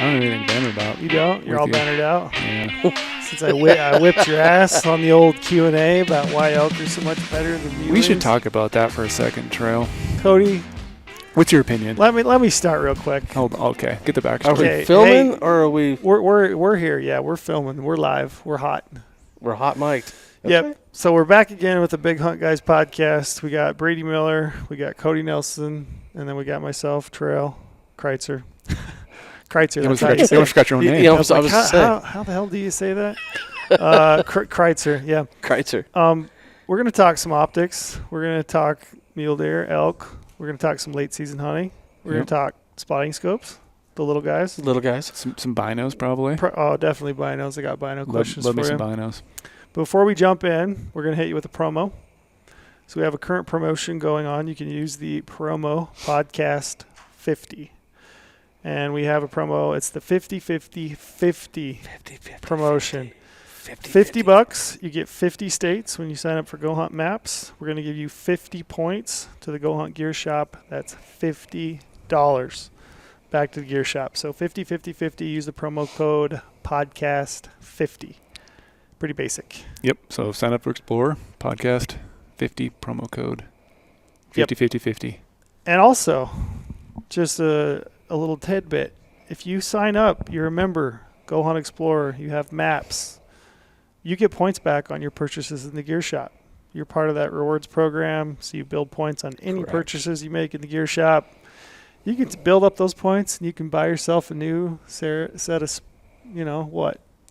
don't know anything banner about. You don't? You're all bannered out? Yeah. Since I whipped your ass on the old Q&A about why elk are so much better than mules. We should talk about that for a second, Trail. Cody, what's your opinion? Let me start real quick. Okay. Get the backstory. Are we filming or are we? We're here. Yeah, we're filming. We're live. We're hot. We're hot mic'd. Okay. Yep. So we're back again with the Big Hunt Guys podcast. We got Brady Miller, we got Cody Nelson, and then we got myself, Trail, Kreitzer. Kreitzer. You almost forgot your own name. I was going to say. How the hell do you say that? Kreitzer, yeah. Kreitzer. We're going to talk some optics. We're going to talk mule deer, elk. We're going to talk some late season hunting. We're going to talk spotting scopes, the little guys. Some binos, probably. Definitely binos. I got bino questions love for me you. some binos. Before we jump in, we're going to hit you with a promo. So we have a current promotion going on. You can use the promo podcast 50. And we have a promo. It's the 50-50-50 promotion. 50 bucks. You get 50 states when you sign up for GOHUNT Maps. We're going to give you 50 points to the GOHUNT Gear Shop. That's $50 back to the gear shop. So 50-50-50. Use the promo code podcast 50. Pretty basic. Yep. So sign up for Explorer podcast 50 promo code 50-50-50. And also, just a little tidbit. If you sign up, you're a member, GOHUNT Explorer, you have maps, you get points back on your purchases in the gear shop. You're part of that rewards program, so you build points on any purchases you make in the gear shop. You can build up those points, and you can buy yourself a new set of,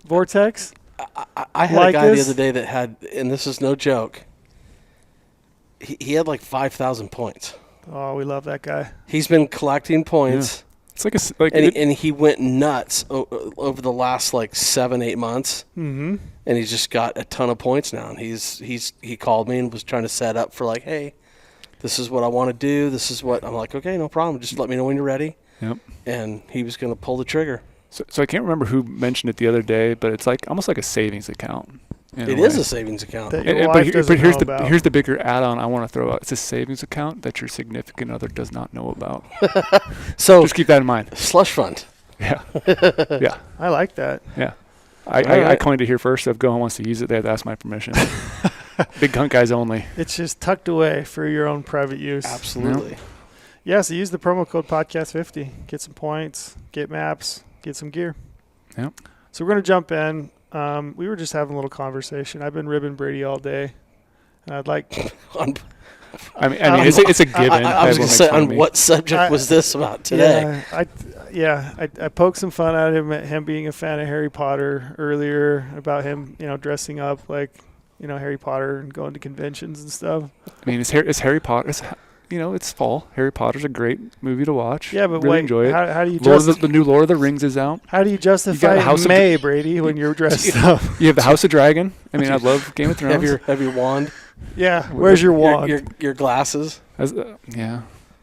Vortex. I had a guy the other day that had, and this is no joke, he had like 5,000 points. Oh, we love that guy. He's been collecting points. Yeah. It's and he went nuts over the last 7-8 months. Mm-hmm. And he's just got a ton of points now. And he called me and was trying to set up for hey, this is what I want to do. This is what I'm like. Okay, no problem. Just let me know when you're ready. Yep. And he was going to pull the trigger. So I can't remember who mentioned it the other day, but it's almost like a savings account. It is a savings account. But here's the bigger add-on I want to throw out. It's a savings account that your significant other does not know about. So just keep that in mind. Slush fund. Yeah. Yeah. I like that. Yeah. I coined it here first. If GOHUNT wants to use it, they have to ask my permission. Big Hunt Guys only. It's just tucked away for your own private use. Absolutely. Yeah, so use the promo code podcast50. Get some points, get maps, get some gear. Yep. So we're going to jump in. We were just having a little conversation. I've been ribbing Brady all day, and I'd like. It's a given. I was going to say, on what subject was this about today? I poked some fun at him being a fan of Harry Potter earlier, about him, dressing up like, Harry Potter and going to conventions and stuff. I mean, it's Harry Potter. It's fall. Harry Potter's a great movie to watch. Yeah, but really enjoy it. How do you the new Lord of the Rings is out. How do you justify May, Brady, when you're dressed up? You have the House of Dragon. I mean, I love Game of Thrones. Have your wand. Yeah, where's your wand? Your glasses. Yeah.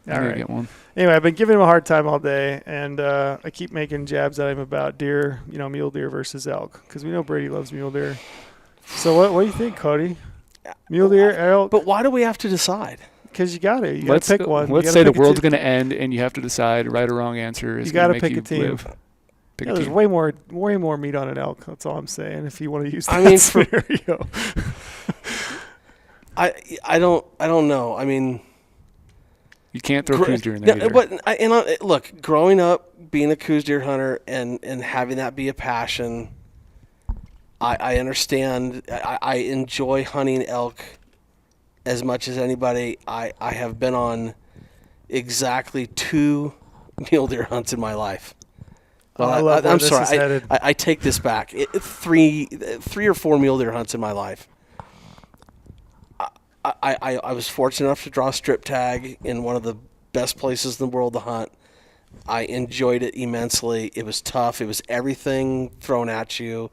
All right. Get one. Anyway, I've been giving him a hard time all day, and I keep making jabs at him about deer, mule deer versus elk, because we know Brady loves mule deer. So what do you think, Cody? Mule deer, elk? But why do we have to decide? Because you got to pick one. Let's say the world's going to end, and you have to decide right or wrong answer. You got to pick a team. There's way more meat on an elk. That's all I'm saying. If you want to use that scenario, I don't know. I mean, you can't throw coos deer in there either. But look, growing up being a coos deer hunter and having that be a passion, I understand. I enjoy hunting elk as much as anybody. I have been on exactly 2 mule deer hunts in my life. Well, I'm sorry. I take this back. 3 or 4 mule deer hunts in my life. I was fortunate enough to draw a strip tag in one of the best places in the world to hunt. I enjoyed it immensely. It was tough. It was everything thrown at you: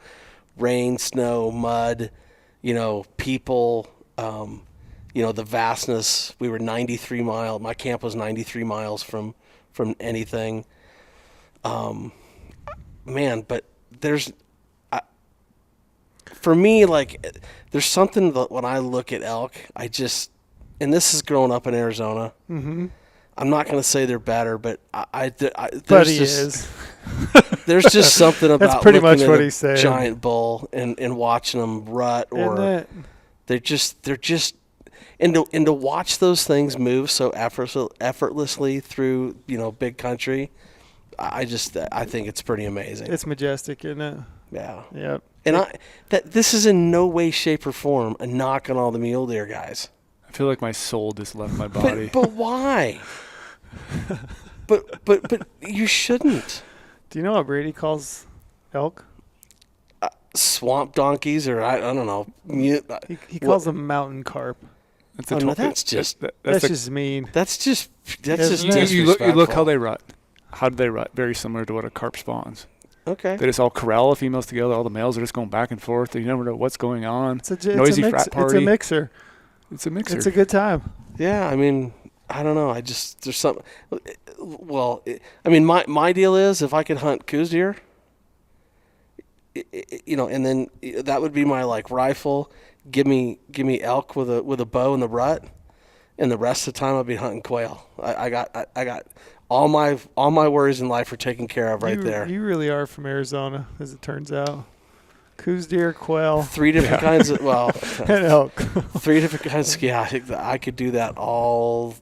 rain, snow, mud, people. The vastness. We were 93 miles. My camp was 93 miles from anything. But there's, for me, there's something that when I look at elk, and this is growing up in Arizona. Mm-hmm. I'm not going to say they're better, but But he is. There's just something about That's pretty much looking what at he's saying. giant bull and watching them rut, or they're just and to watch those things move so effortlessly through big country. I think it's pretty amazing. It's majestic, isn't it? Yeah. Yep. And this is in no way, shape, or form a knock on all the mule deer guys. I feel like my soul just left my body. But why? but you shouldn't. Do you know what Brady calls elk? Swamp donkeys, or I don't know. He calls them mountain carp. That's just mean. That's just you look how they rut. How do they rut? Very similar to what a carp spawns. Okay. They just all corral the females together. All the males are just going back and forth. You never know what's going on. It's Noisy frat party. It's a mixer. It's a mixer. It's a good time. Yeah, I mean, I don't know. There's something. Well, I mean, my deal is if I could hunt coos deer, and then that would be my like rifle. Give me elk with a bow in the rut, and the rest of the time I'd be hunting quail. I got all my worries in life are taken care of right there. You really are from Arizona, as it turns out. Coos deer, quail. 3 different kinds of and elk. 3 different kinds. Yeah, I could do that all.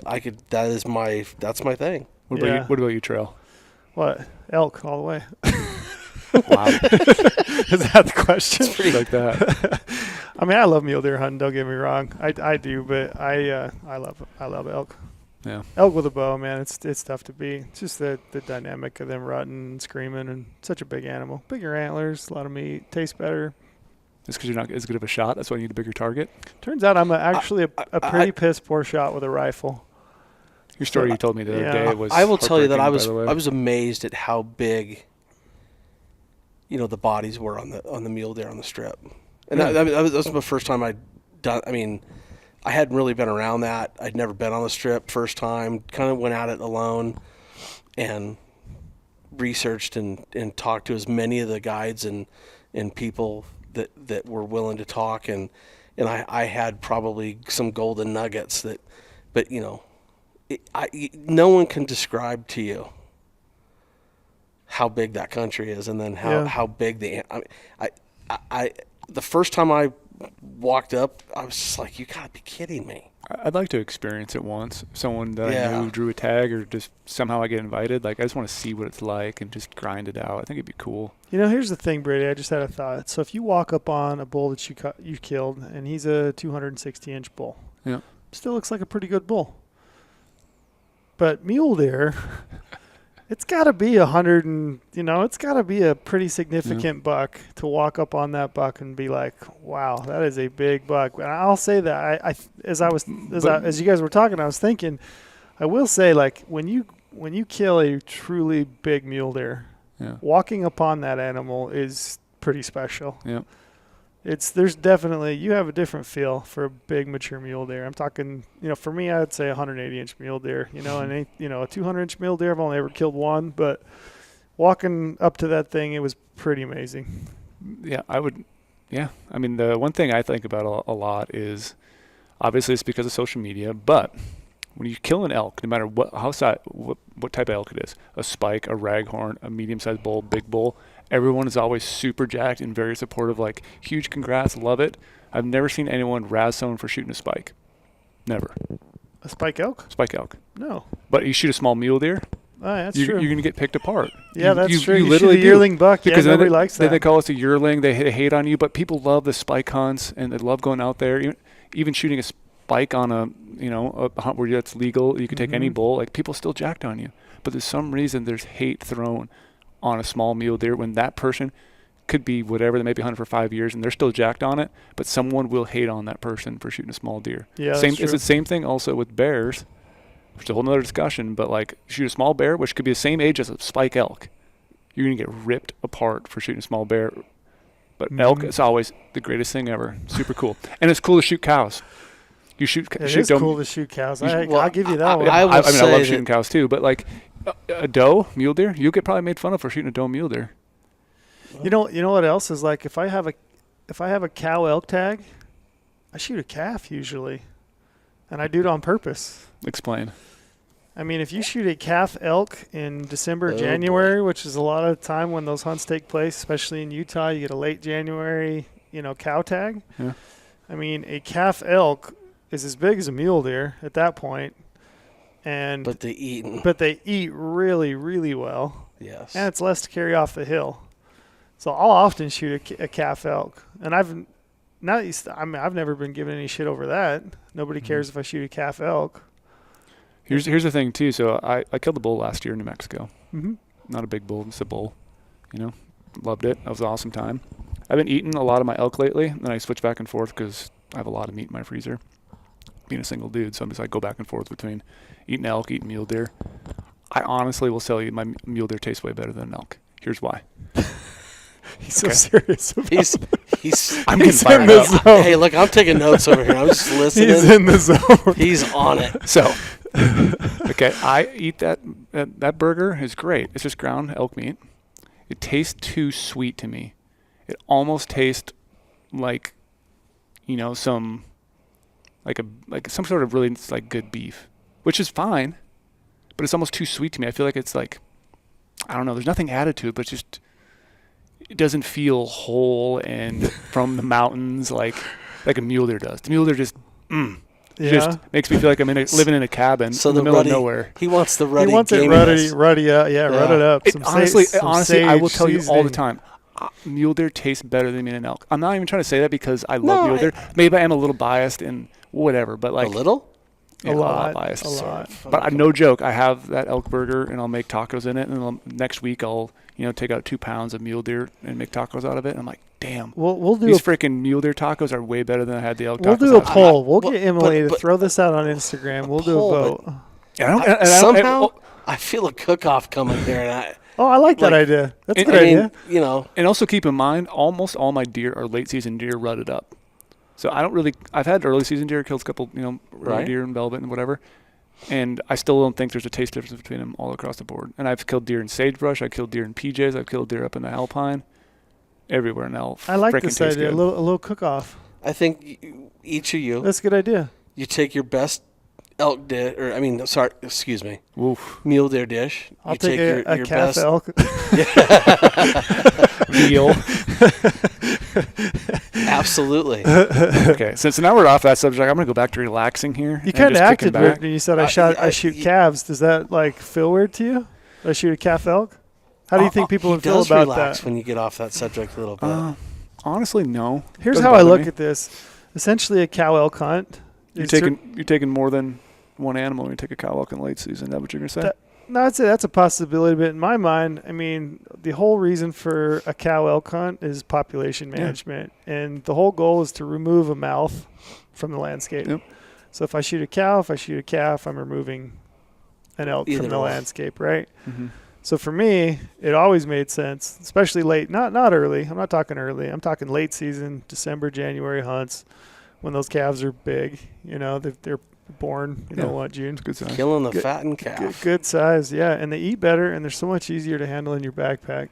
That's my thing. What about you, Trail? What? Elk all the way. Wow. Is that the question? It's pretty like that. I mean, I love mule deer hunting. Don't get me wrong. I do, but I love elk. Yeah. Elk with a bow, man. It's tough to beat. It's just the dynamic of them rutting and screaming, and such a big animal. Bigger antlers, a lot of meat, tastes better. Just because you're not as good of a shot, that's why you need a bigger target. Turns out I'm actually a pretty piss poor shot with a rifle. Your story you told me the other day was. I will tell you that I was amazed at how big, the bodies were on the mule deer on the strip, and that was my first time I'd done. I mean, I hadn't really been around that. I'd never been on the strip. First time, kind of went at it alone, and researched and talked to as many of the guides and people that were willing to talk, and I had probably some golden nuggets but no one can describe to you how big that country is, and then how big the first time I walked up, I was just like, you gotta be kidding me. I'd like to experience it once. Someone that I knew drew a tag, or just somehow I get invited. Like, I just want to see what it's like and just grind it out. I think it'd be cool. Here's the thing, Brady. I just had a thought. So if you walk up on a bull that you killed, and he's a 260-inch bull, yeah, still looks like a pretty good bull. But mule deer, it's got to be 100, and it's got to be a pretty significant buck to walk up on that buck and be like, "Wow, that is a big buck." And I'll say that as you guys were talking, I was thinking, I will say, like, when you kill a truly big mule deer, walking upon that animal is pretty special. Yeah. There's definitely, you have a different feel for a big mature mule deer. I'm talking, for me, I'd say 180-inch mule deer, and a 200-inch mule deer, I've only ever killed one, but walking up to that thing, it was pretty amazing. Yeah, I would. Yeah. I mean, the one thing I think about a lot is, obviously it's because of social media, but when you kill an elk, no matter what type of elk it is, a spike, a raghorn, a medium-sized bull, big bull, everyone is always super jacked and very supportive, like, huge congrats, love it. I've never seen anyone razz someone for shooting a spike. Never. A spike elk? Spike elk. No. But you shoot a small mule deer, that's true. You're going to get picked apart. Yeah, that's true. You literally shoot a yearling buck, because nobody likes that. They call us a yearling. They hate on you, but people love the spike hunts, and they love going out there. Even shooting a spike on a hunt where that's legal, you can take any bull. Like, people still jacked on you. But there's some reason there's hate thrown on a small mule deer when that person could be whatever, they may be hunting for 5 years and they're still jacked on it, but someone will hate on that person for shooting a small deer. Yeah, that's true. It's the same thing also with bears, which is a whole nother discussion, but like, shoot a small bear, which could be the same age as a spike elk, you're going to get ripped apart for shooting a small bear. But elk is always the greatest thing ever. Super cool. And it's cool to shoot cows. It is cool to shoot cows. I'll give you that one. I love shooting cows too, but like a doe mule deer, you'll get probably made fun of for shooting a doe mule deer. You know what else is like? If I have a cow elk tag, I shoot a calf usually, and I do it on purpose. Explain. I mean, if you shoot a calf elk in December, Oh, January, which is a lot of time when those hunts take place, especially in Utah, you get a late January, cow tag. Yeah. I mean, a calf elk is as big as a mule deer at that point, and But they eat really, really well, yes. and it's less to carry off the hill. So I'll often shoot a calf elk, and I've never been given any shit over that. Nobody cares if I shoot a calf elk. Here's the thing too. So I killed a bull last year in New Mexico. Mm-hmm. Not a big bull, just a bull. Loved it. That was an awesome time. I've been eating a lot of my elk lately, and then I switch back and forth because I have a lot of meat in my freezer. Being a single dude, so I'm just like go back and forth between eating elk, eating mule deer. I honestly will tell you, my mule deer tastes way better than an elk. Here's why. He's so serious about He's I'm He's getting in fired the up. zone. Hey, look, I'm taking notes over here. I'm just listening. He's in the zone. He's on it. So, okay, I eat that burger is great. It's just ground elk meat. It tastes too sweet to me. It almost tastes like, some sort of really like good beef, which is fine, but it's almost too sweet to me. I feel like it's like, I don't know. There's nothing added to it, but it doesn't feel whole and from the mountains like a mule deer does. The mule deer just just makes me feel like I'm living in a cabin in the middle of nowhere. He wants the ruddy. He wants it ruddy up. Yeah, ruddy up. Honestly, I will sage tell you all the seasoning. time. Mule deer tastes better than me and an elk. I'm not even trying to say that because I love mule deer. Maybe I am a little biased and whatever, but like a little. Yeah, A lot biased. a lot. But no joke, I have that elk burger and I'll make tacos in it, and then next week I'll take out 2 pounds of mule deer and make tacos out of it. And I'm like, damn, We'll do these freaking mule deer tacos are way better than I had the elk tacos. We'll do a out of. poll. We'll get Emily to but- throw this out on Instagram. We'll do a vote. Somehow, I feel a cook-off coming here, and I like that idea. That's a good idea. And also keep in mind, almost all my deer are late season deer rutted up. So I've had early season deer, killed a couple, early deer and velvet and whatever. And I still don't think there's a taste difference between them all across the board. And I've killed deer in sagebrush. I've killed deer in PJs. I've killed deer up in the alpine. Everywhere now. I like this idea. A little cook-off. I think each of you, That's a good idea. you take your best elk dish, Woof. mule deer dish. I'll You take a your calf best elk. Veal. Absolutely. Okay, so now we're off that subject. I'm going to go back to relaxing here. You and kind of just kicking acted weird back. when you said I shoot calves. Does that feel weird to you? I shoot a calf elk? How do you think people would feel about relax that? when you get off that subject a little bit. Honestly, no. Here's Doesn't how I bother look me. at this. Essentially, a cow elk hunt. You're taking more than one animal when you take a cow elk in late season. Is that what you're going to say? No, I'd say that's a possibility, but in my mind, I mean, the whole reason for a cow elk hunt is population management, and the whole goal is to remove a mouth from the landscape. Yep. So if I shoot a cow, if I shoot a calf, I'm removing an elk from the landscape, right? Mm-hmm. So for me, it always made sense, especially late, not early. I'm not talking early. I'm talking late season, December, January hunts, when those calves are big. They're born, June. Good sign. Killing the fattened calf. Good size, yeah. And they eat better, and they're so much easier to handle in your backpack.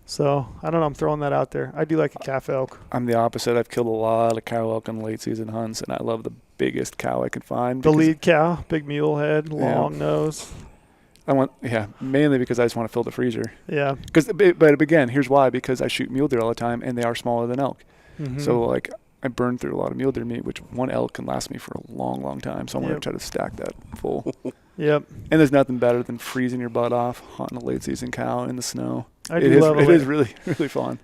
So, I don't know. I'm throwing that out there. I do like a calf elk. I'm the opposite. I've killed a lot of cow elk in late season hunts, and I love the biggest cow I can find. The lead cow, big mule head, long nose. Mainly because I just want to fill the freezer. Yeah. But again, here's why. Because I shoot mule deer all the time, and they are smaller than elk. Mm-hmm. So, I burn through a lot of mule deer meat, which one elk can last me for a long, long time. So I'm going to try to stack that full. Yep. And there's nothing better than freezing your butt off, hunting a late season cow in the snow. It is really, really fun.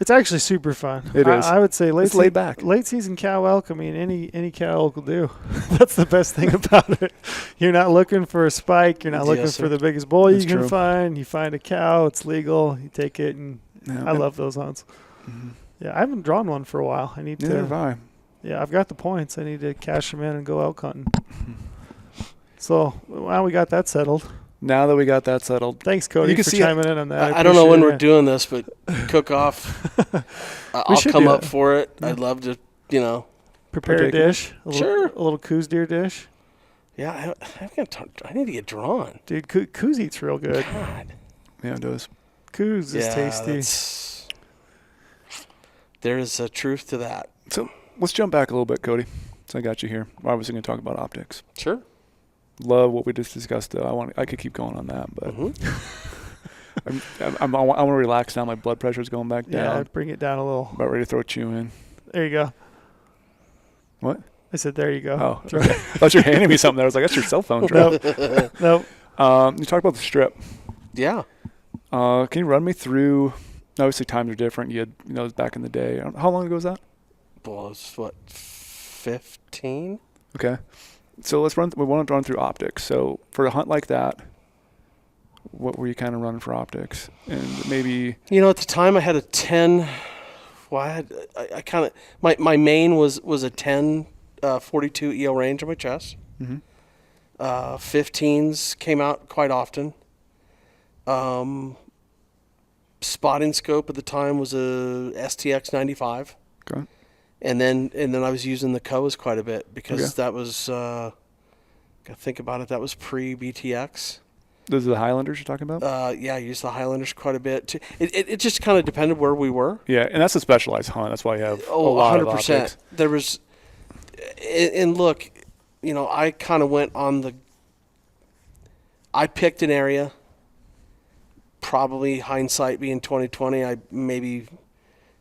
It's actually super fun. It is. I would say It's laid back. Late season cow elk. I mean, any cow elk will do. That's the best thing about it. You're not looking for a spike. You're not looking for the biggest bull you can find. You find a cow. It's legal. You take it, and I love those hunts. Mm-hmm. Yeah, I haven't drawn one for a while. I need to. Neither have I. Yeah, I've got the points. I need to cash them in and go elk hunting. So, well, we got that settled. Now that we got that settled. Thanks, Cody, for chiming in on that. I don't know when we're doing this, but cook off. I'll come up for it. I'd love to, prepare a dish. A little coos deer dish. Yeah, I need to get drawn. Dude, coos eats real good. God. Yeah, it does. Coos is tasty. There is a truth to that. So let's jump back a little bit, Cody. So I got you here. We're obviously going to talk about optics. Sure. love what we just discussed. Though I could keep going on that, but I want to relax now. My blood pressure's going back down. Yeah, bring it down a little. About ready to throw chew in. There you go. What? I said, there you go. Oh, okay. I thought you were handing me something there. I was like, that's your cell phone, Trev. Nope. You talked about the strip. Yeah. Can you run me through? Obviously, times are different. You had, it was back in the day. How long ago was that? Well, it's what, 15? Okay. So we want to run through optics. So for a hunt like that, what were you kind of running for optics? And maybe... At the time I had a 10. Well, I kind of... My main was a 10 42 EO range on my chest. Mm-hmm. 15s came out quite often. Spotting scope at the time was a STX 95. Okay. And then I was using the Kowas quite a bit because that was, gotta think about it, that was pre-BTX. Those are the Highlanders you're talking about? Yeah, I used the Highlanders quite a bit. It just kind of depended where we were. Yeah, and that's a specialized hunt. That's why you have a lot 100%. Of optics. There was, and look, I kind of went on I picked an area. Probably hindsight being 2020, I maybe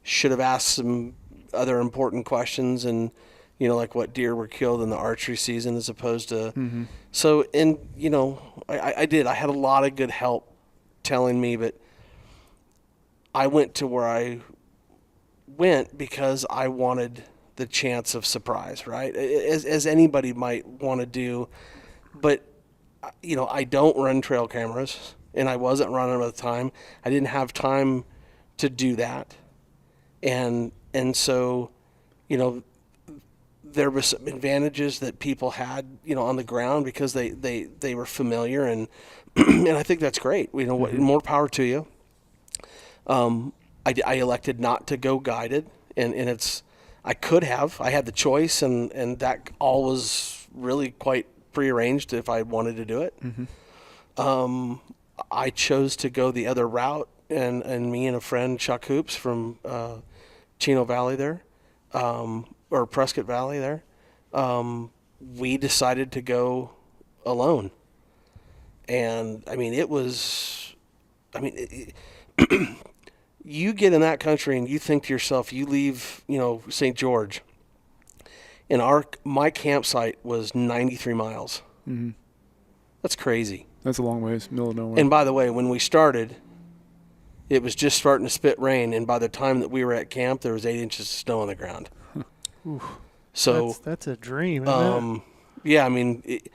should have asked some other important questions and, like what deer were killed in the archery season as opposed to. Mm-hmm. So, and, I did. I had a lot of good help telling me, but I went to where I went because I wanted the chance of surprise, right? As anybody might want to do. But, I don't run trail cameras. And I wasn't running them at the time. I didn't have time to do that. And so, there was some advantages that people had, on the ground because they were familiar and and I think that's great. Mm-hmm. More power to you. I elected not to go guided and I could have. I had the choice and that all was really quite prearranged if I wanted to do it. Mm-hmm. I chose to go the other route, and me and a friend, Chuck Hoops from Chino Valley there, or Prescott Valley there, we decided to go alone. And, you get in that country and you think to yourself, you leave, St. George, and my campsite was 93 miles. Mm-hmm. That's crazy. That's a long ways, middle of nowhere. And by the way, when we started, it was just starting to spit rain, and by the time that we were at camp, there was 8 inches of snow on the ground. So that's a dream, isn't it? Yeah,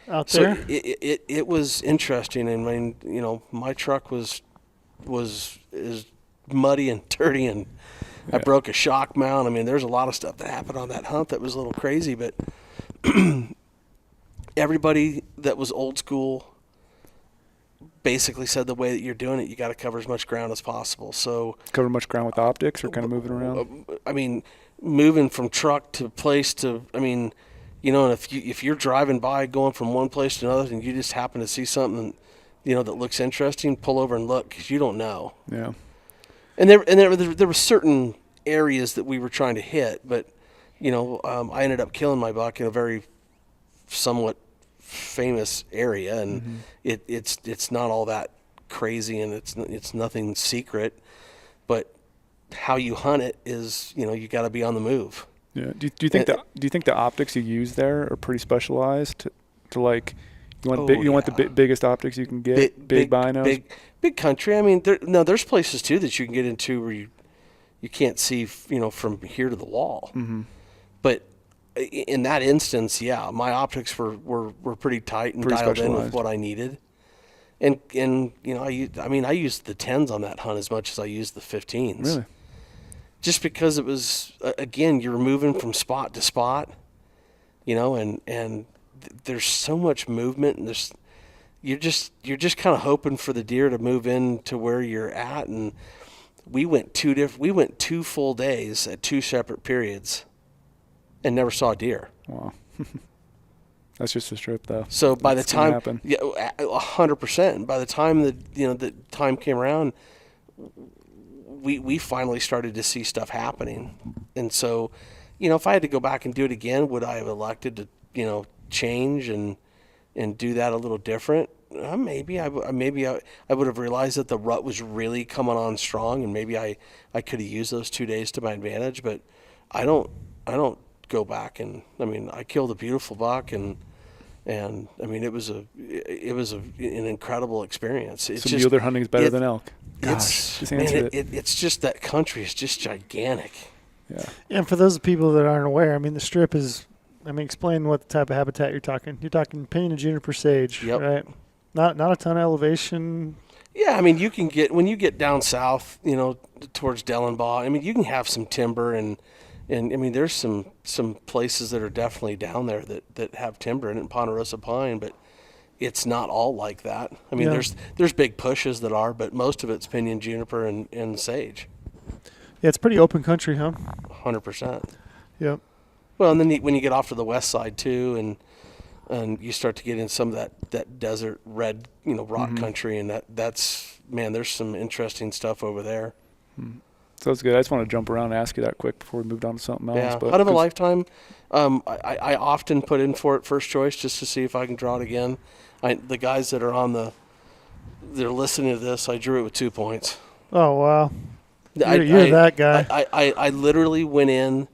out there, it was interesting, and my truck was muddy and dirty, and I broke a shock mount. There's a lot of stuff that happened on that hunt that was a little crazy, but everybody that was old school basically said the way that you're doing it, you got to cover as much ground as possible. So cover much ground with optics, or kind of moving around. Moving from truck to place to, and if you're driving by, going from one place to another, and you just happen to see something, that looks interesting, pull over and look because you don't know. Yeah. And there were certain areas that we were trying to hit, but I ended up killing my buck in a very somewhat famous area, and it's not all that crazy, and it's nothing secret, but how you hunt it is you got to be on the move. Yeah. Do you think the optics you use there are pretty specialized to like you want the biggest optics you can get, big binos, big country. There's places too that you can get into where you can't see from here to the wall. Mm-hmm. But in that instance, yeah, my optics were pretty tight and dialed in with what I needed. And I used the 10s on that hunt as much as I used the 15s. Really? Just because it was, again, you're moving from spot to spot, and there's so much movement, and you're just kind of hoping for the deer to move in to where you're at. And we went 2 full days at 2 separate periods and never saw a deer. Wow. That's just a strip, though. So by the time, 100%. By the time the time came around, we finally started to see stuff happening. And so, if I had to go back and do it again, would I have elected to, change and and do that a little different, maybe I would have realized that the rut was really coming on strong, and maybe I could have used those 2 days to my advantage. But I don't go back, and I mean, I killed a beautiful buck, and I mean, it was an incredible experience. It's So just, mule deer hunting is better it- than elk. Gosh, it's just man, answered it. it's just that country is just gigantic. Yeah. And for those people that aren't aware, I mean, the strip is, I mean, explain what type of habitat you're talking. You're talking pinyon and juniper sage, Yep. right? Not a ton of elevation. Yeah, I mean, you can get, when you get down south, towards Dellenbaugh, I mean, you can have some timber, and I mean, there's some places that are definitely down there that have timber in it, and Ponderosa pine, but it's not all like that. I mean, Yeah. there's big pushes that are, but most of it's pinyon, juniper, and sage, Yeah, it's pretty open country, huh? 100%. Yep. Well, and then when you get off to the west side too, and you start to get in some of that desert red, rock country, and that's man, there's some interesting stuff over there. So that's good. I just want to jump around and ask you that quick before we moved on to something else. Yeah, But out of a 'cause- lifetime, I often put in for it first choice just to see if I can draw it again. The guys that are they're listening to this, I drew it with 2 points. Oh, wow. I You're that guy. I literally went in,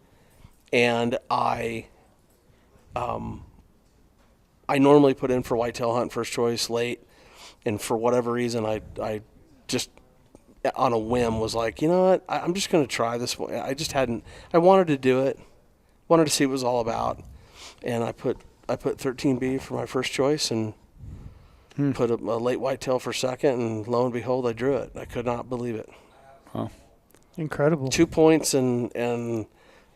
and I normally put in for whitetail hunt first choice late, and for whatever reason, I just on a whim was like, you know what, I'm just going to try this one. I wanted to do it, wanted to see what it was all about, and I put 13B for my first choice, and put a late whitetail for second, and lo and behold, I drew it. I could not believe it. Wow. Incredible. 2 points, and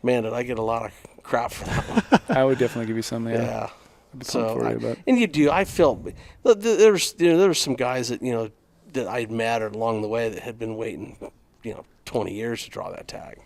man, did I get a lot of crap for that one. I would definitely give you some. Yeah. Yeah. I'd be pumped So, for you, but and you do. I felt there's some guys that that I'd met along the way that had been waiting 20 years to draw that tag.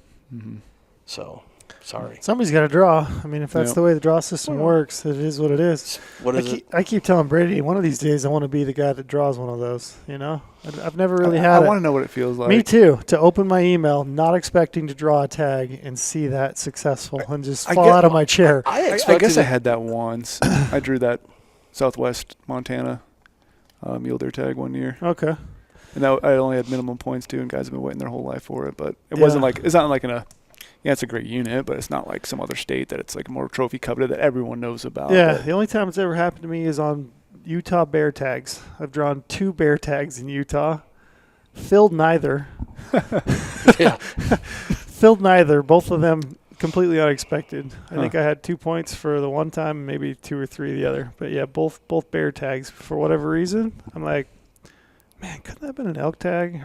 So sorry. Somebody's got to draw. I mean, if that's Yep. the way the draw system works, it is what it is. What is it? I keep telling Brady, one of these days I want to be the guy that draws one of those. I've never really had I it. want to know what it feels like. Me too. To open my email, not expecting to draw a tag and see that successful and just I fall get- out of my chair. I I expected. guess I had that once. I drew that Southwest Montana mule deer tag one year, Okay. and I only had minimum points too, and guys have been waiting their whole life for it. But it Yeah. wasn't like, it's not like it's a great unit, but it's not like some other state that it's like more trophy coveted that everyone knows about. Yeah, But the only time it's ever happened to me is on Utah bear tags. I've drawn 2 bear tags in Utah. Filled neither. Yeah. Filled neither. Both of them completely unexpected. I think I had 2 points for the one time, maybe 2 or 3 the other. But yeah, both bear tags. For whatever reason, I'm like, man, couldn't that have been an elk tag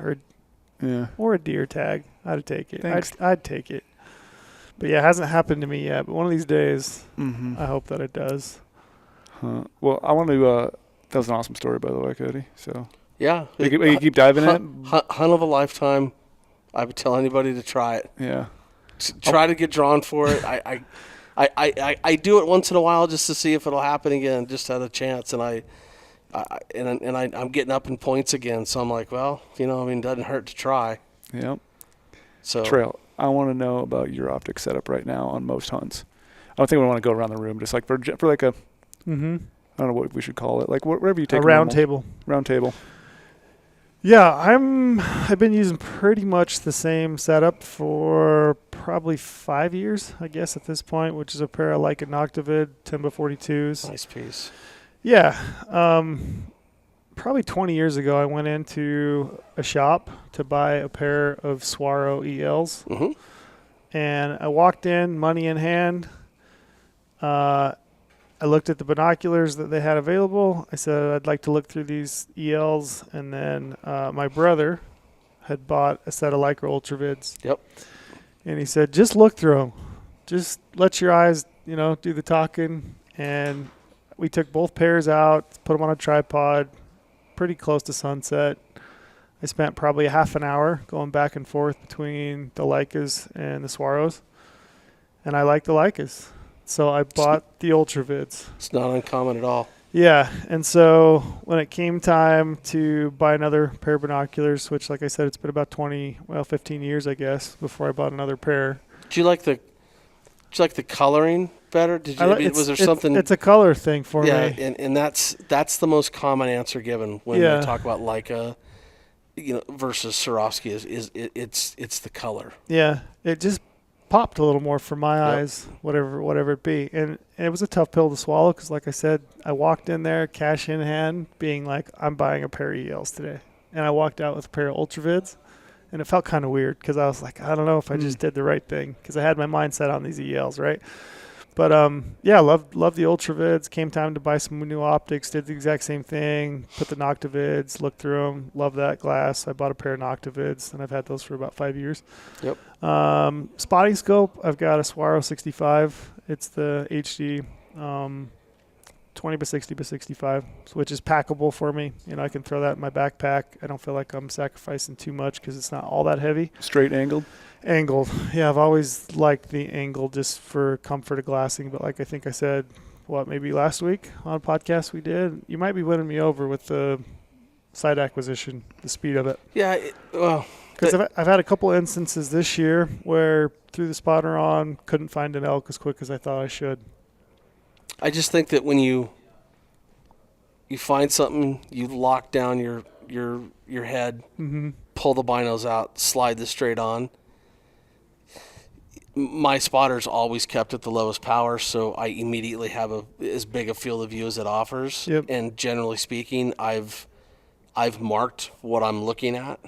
yeah. or a deer tag? I'd take it. Thanks. I'd take it. But yeah, it hasn't happened to me yet. But one of these days, Mm-hmm. I hope that it does. Well, I want to. That was an awesome story, by the way, Cody. So Yeah. you keep diving in. Hunt of a lifetime. I would tell anybody to try it. Yeah. Try to get drawn for it. I do it once in a while just to see if it'll happen again, just at a chance, and I'm getting up in points again. So I'm like, well, it doesn't hurt to try. Yep. So Trail, I want to know about your optic setup right now on most hunts. I don't think we want to go around the room, just like for like a, Mm-hmm. I don't know what we should call it, like wherever you take A round normal- table. Round table. Yeah, I've been using pretty much the same setup for probably 5 years, I guess, at this point, which is a pair of Leica Noctivid 10x42s. nice piece. Yeah. Probably 20 years ago, I went into a shop to buy a pair of Swaro ELs. Mm-hmm. And I walked in, money in hand. I looked at the binoculars that they had available. I said, I'd like to look through these ELs. And then my brother had bought a set of Leica Ultravids. Yep. And he said, just look through them. Just let your eyes, do the talking. And we took both pairs out, put them on a tripod, pretty close to sunset. I spent probably a half an hour going back and forth between the Leicas and the Swaros. And I like the Leicas. So I bought the Ultravids. It's not uncommon at all. Yeah, and so when it came time to buy another pair of binoculars, which, like I said, it's been about 15 years, I guess, before I bought another pair. Do you like you like the coloring better? Did you? Was there something? It's a color thing for yeah, me. and that's the most common answer given when Yeah. we talk about Leica, versus Swarovski it's the color. Yeah, it just popped a little more for my Yep. eyes, whatever it be. And it was a tough pill to swallow because, like I said, I walked in there, cash in hand, being like, I'm buying a pair of ELs today. And I walked out with a pair of Ultravids, and it felt kind of weird because I was like, I don't know if I just did the right thing because I had my mindset on these ELs, right? But yeah, love the Ultravids. Came time to buy some new optics. Did the exact same thing. Put the Noctivids. Looked through them. Love that glass. I bought a pair of Noctivids, and I've had those for about 5 years. Yep. Spotting scope. I've got a Swarovski 65. It's the HD 20 by 60 by 65, which is packable for me. I can throw that in my backpack. I don't feel like I'm sacrificing too much because it's not all that heavy. Straight angled. Angled. Yeah, I've always liked the angle just for comfort of glassing. But like I think I said, maybe last week on a podcast we did, you might be winning me over with the side acquisition, the speed of it. Yeah, Because I've had a couple instances this year where threw the spotter on, couldn't find an elk as quick as I thought I should. I just think that when you find something, you lock down your head, pull the binos out, slide the straight on. My spotter's always kept at the lowest power, so I immediately have as big a field of view as it offers. Yep. And generally speaking, I've marked what I'm looking at,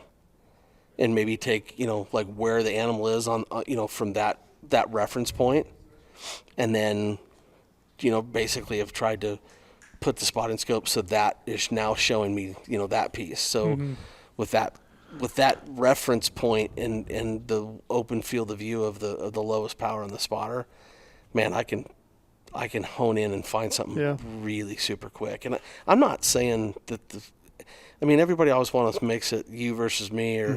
and maybe take like where the animal is on from that reference point, and then basically have tried to put the spotting scope so that is now showing me that piece. So with that reference point and the open field of view of the lowest power on the spotter, man, I can hone in and find something really super quick. And I'm not saying that everybody always wants to mix it you versus me or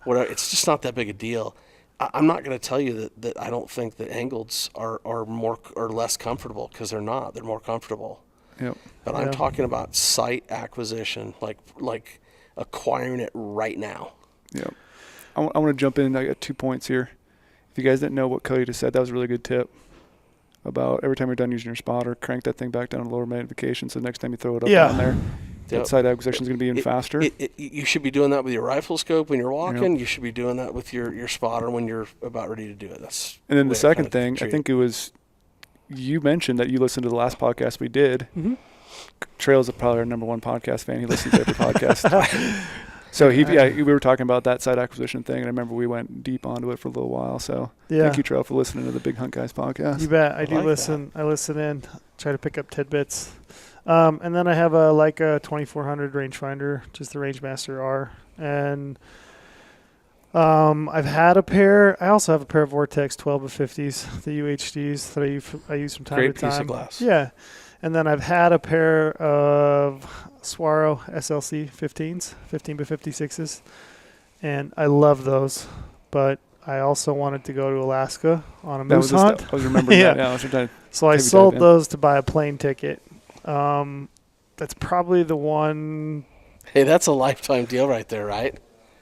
whatever. It's just not that big a deal. I'm not going to tell you that I don't think that angleds are more or less comfortable, because they're not. They're more comfortable. Yep. But I'm talking about site acquisition, like acquiring it right now. Yep. I want to jump in. I got 2 points here. If you guys didn't know what Cody just said, that was a really good tip about every time you're done using your spotter, crank that thing back down to lower magnification, so the next time you throw it up on there, that side acquisition is going to be even faster. You should be doing that with your rifle scope when you're walking. Yep. You should be doing that with your spotter when you're about ready to do it. And then the second thing, I think it was, you mentioned that you listened to the last podcast we did. Trail's probably our number one podcast fan. He listens to every podcast. So we were talking about that side acquisition thing, and I remember we went deep onto it for a little while. So thank you, Trail, for listening to the Big Hunt Guys podcast. You bet. I do listen. I listen in, try to pick up tidbits. And then I have a Leica 2400 rangefinder, just the Rangemaster R. And I've had a pair. I also have a pair of Vortex 12-50s, the UHDs that I use from time to time. Great piece of glass. Yeah. And then I've had a pair of Swarovski SLC 15s, 15-56s. And I love those. But I also wanted to go to Alaska on a moose hunt. I was remembering that. Yeah, so I sold those to buy a plane ticket. That's probably the one. Hey, that's a lifetime deal right there, right?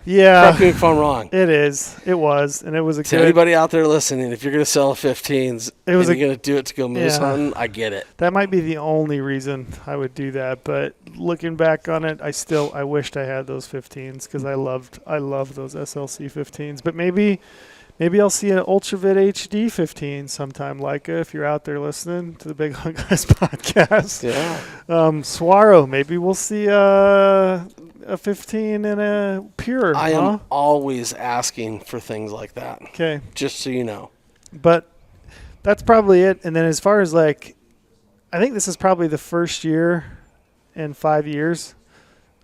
Yeah. Correct me if I'm wrong. It is. It was. And it was a to anybody out there listening, if you're going to sell 15s and you're going to do it to go moose hunting, I get it. That might be the only reason I would do that. But looking back on it, I wished I had those 15s because I loved those SLC 15s. But maybe I'll see an Ultravid HD 15 sometime, Leica, if you're out there listening to the Big Hunt Guys podcast. Yeah. Swaro, maybe we'll see a 15 and a pure. I am always asking for things like that. Okay. Just so you know. But that's probably it. And then as far as I think this is probably the first year in 5 years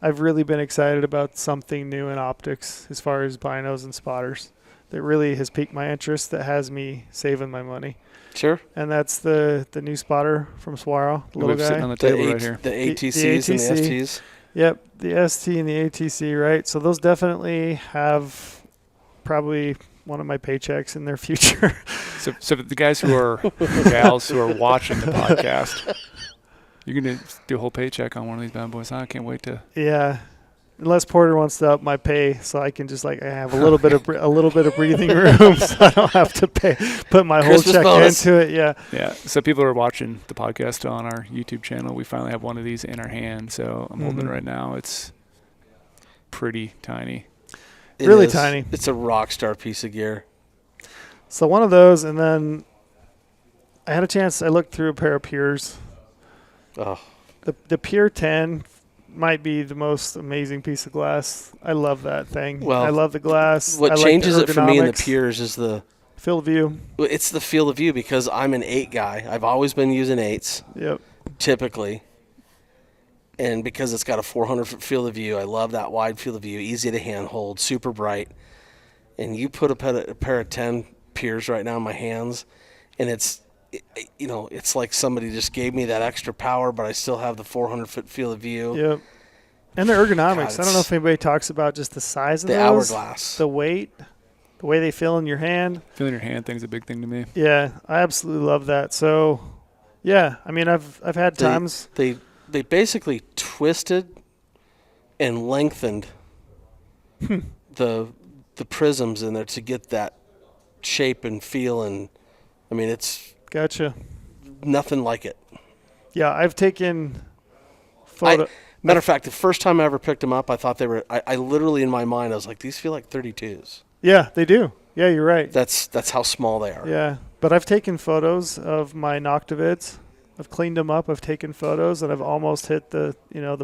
I've really been excited about something new in optics as far as binos and spotters. That really has piqued my interest, that has me saving my money. Sure. And that's the new spotter from Swaro, the little guy. Sitting on the table right here. The ATCs and the STs. Yep, the ST and the ATC, right? So those definitely have probably one of my paychecks in their future. So the guys or gals who are watching the podcast, you're going to do a whole paycheck on one of these bad boys. I can't wait to. Yeah. unless Porter wants to up my pay, so I can just I have a little bit of breathing room, so I don't have to put my Christmas whole check bonus. into it. Yeah. Yeah. So people are watching the podcast on our YouTube channel. We finally have one of these in our hand. So I'm holding it right now. It's pretty tiny. It Really is. tiny. It's a rock star piece of gear. So one of those, and then I had a chance. I looked through a pair of Pures. Oh, The Pure 10 might be the most amazing piece of glass. I love that thing. Well, I love the glass. what I like changes the it for me in the ergonomics. Pures is the Field of view. it's the field of view, because I'm an 8 guy. I've always been using 8s Yep. typically, and because it's got a 400-foot field of view, I love that wide field of view, easy to handhold, super bright. And you put a pair of 10 Pures right now in my hands, and it's like somebody just gave me that extra power, but I still have the 400-foot field of view. Yep. And the ergonomics. God, I don't know if anybody talks about just the size of the those. hourglass. The weight. The way they feel in your hand. Feeling your hand thing's a big thing to me. Yeah, I absolutely love that. So, yeah, I mean, I've had times. They basically twisted and lengthened the prisms in there to get that shape and feel, and I mean, it's Gotcha. nothing like it. Yeah, I've taken photo. Matter of fact, the first time I ever picked them up, I thought they were. I literally in my mind, I was like, these feel like 32s. Yeah, they do. Yeah, you're right. That's how small they are. Yeah, but I've taken photos of my Noctivids. I've cleaned them up. I've taken photos, and I've almost hit the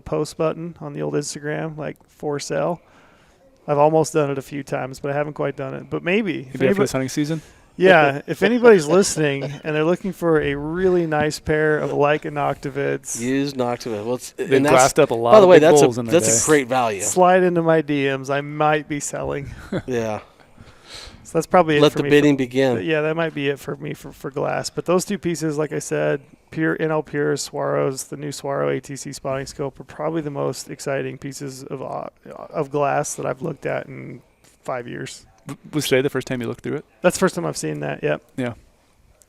post button on the old Instagram, like for sale. I've almost done it a few times, but I haven't quite done it. But maybe. Maybe after this hunting season. Yeah, if anybody's listening and they're looking for a really nice pair of Leica Noctivids, Use Noctivid. Well, They've glassed up a lot by the of way, big bulls in their day. that's a great value. slide into my DMs. I might be selling. Yeah. So that's probably it Let for the me. bidding begin. Yeah, that might be it for me for glass. But those two pieces, like I said, Pure NL Pure Swaros, the new Swaro ATC spotting scope, are probably the most exciting pieces of glass that I've looked at in 5 years. Was today the first time you looked through it? That's the first time I've seen that. Yep. Yeah.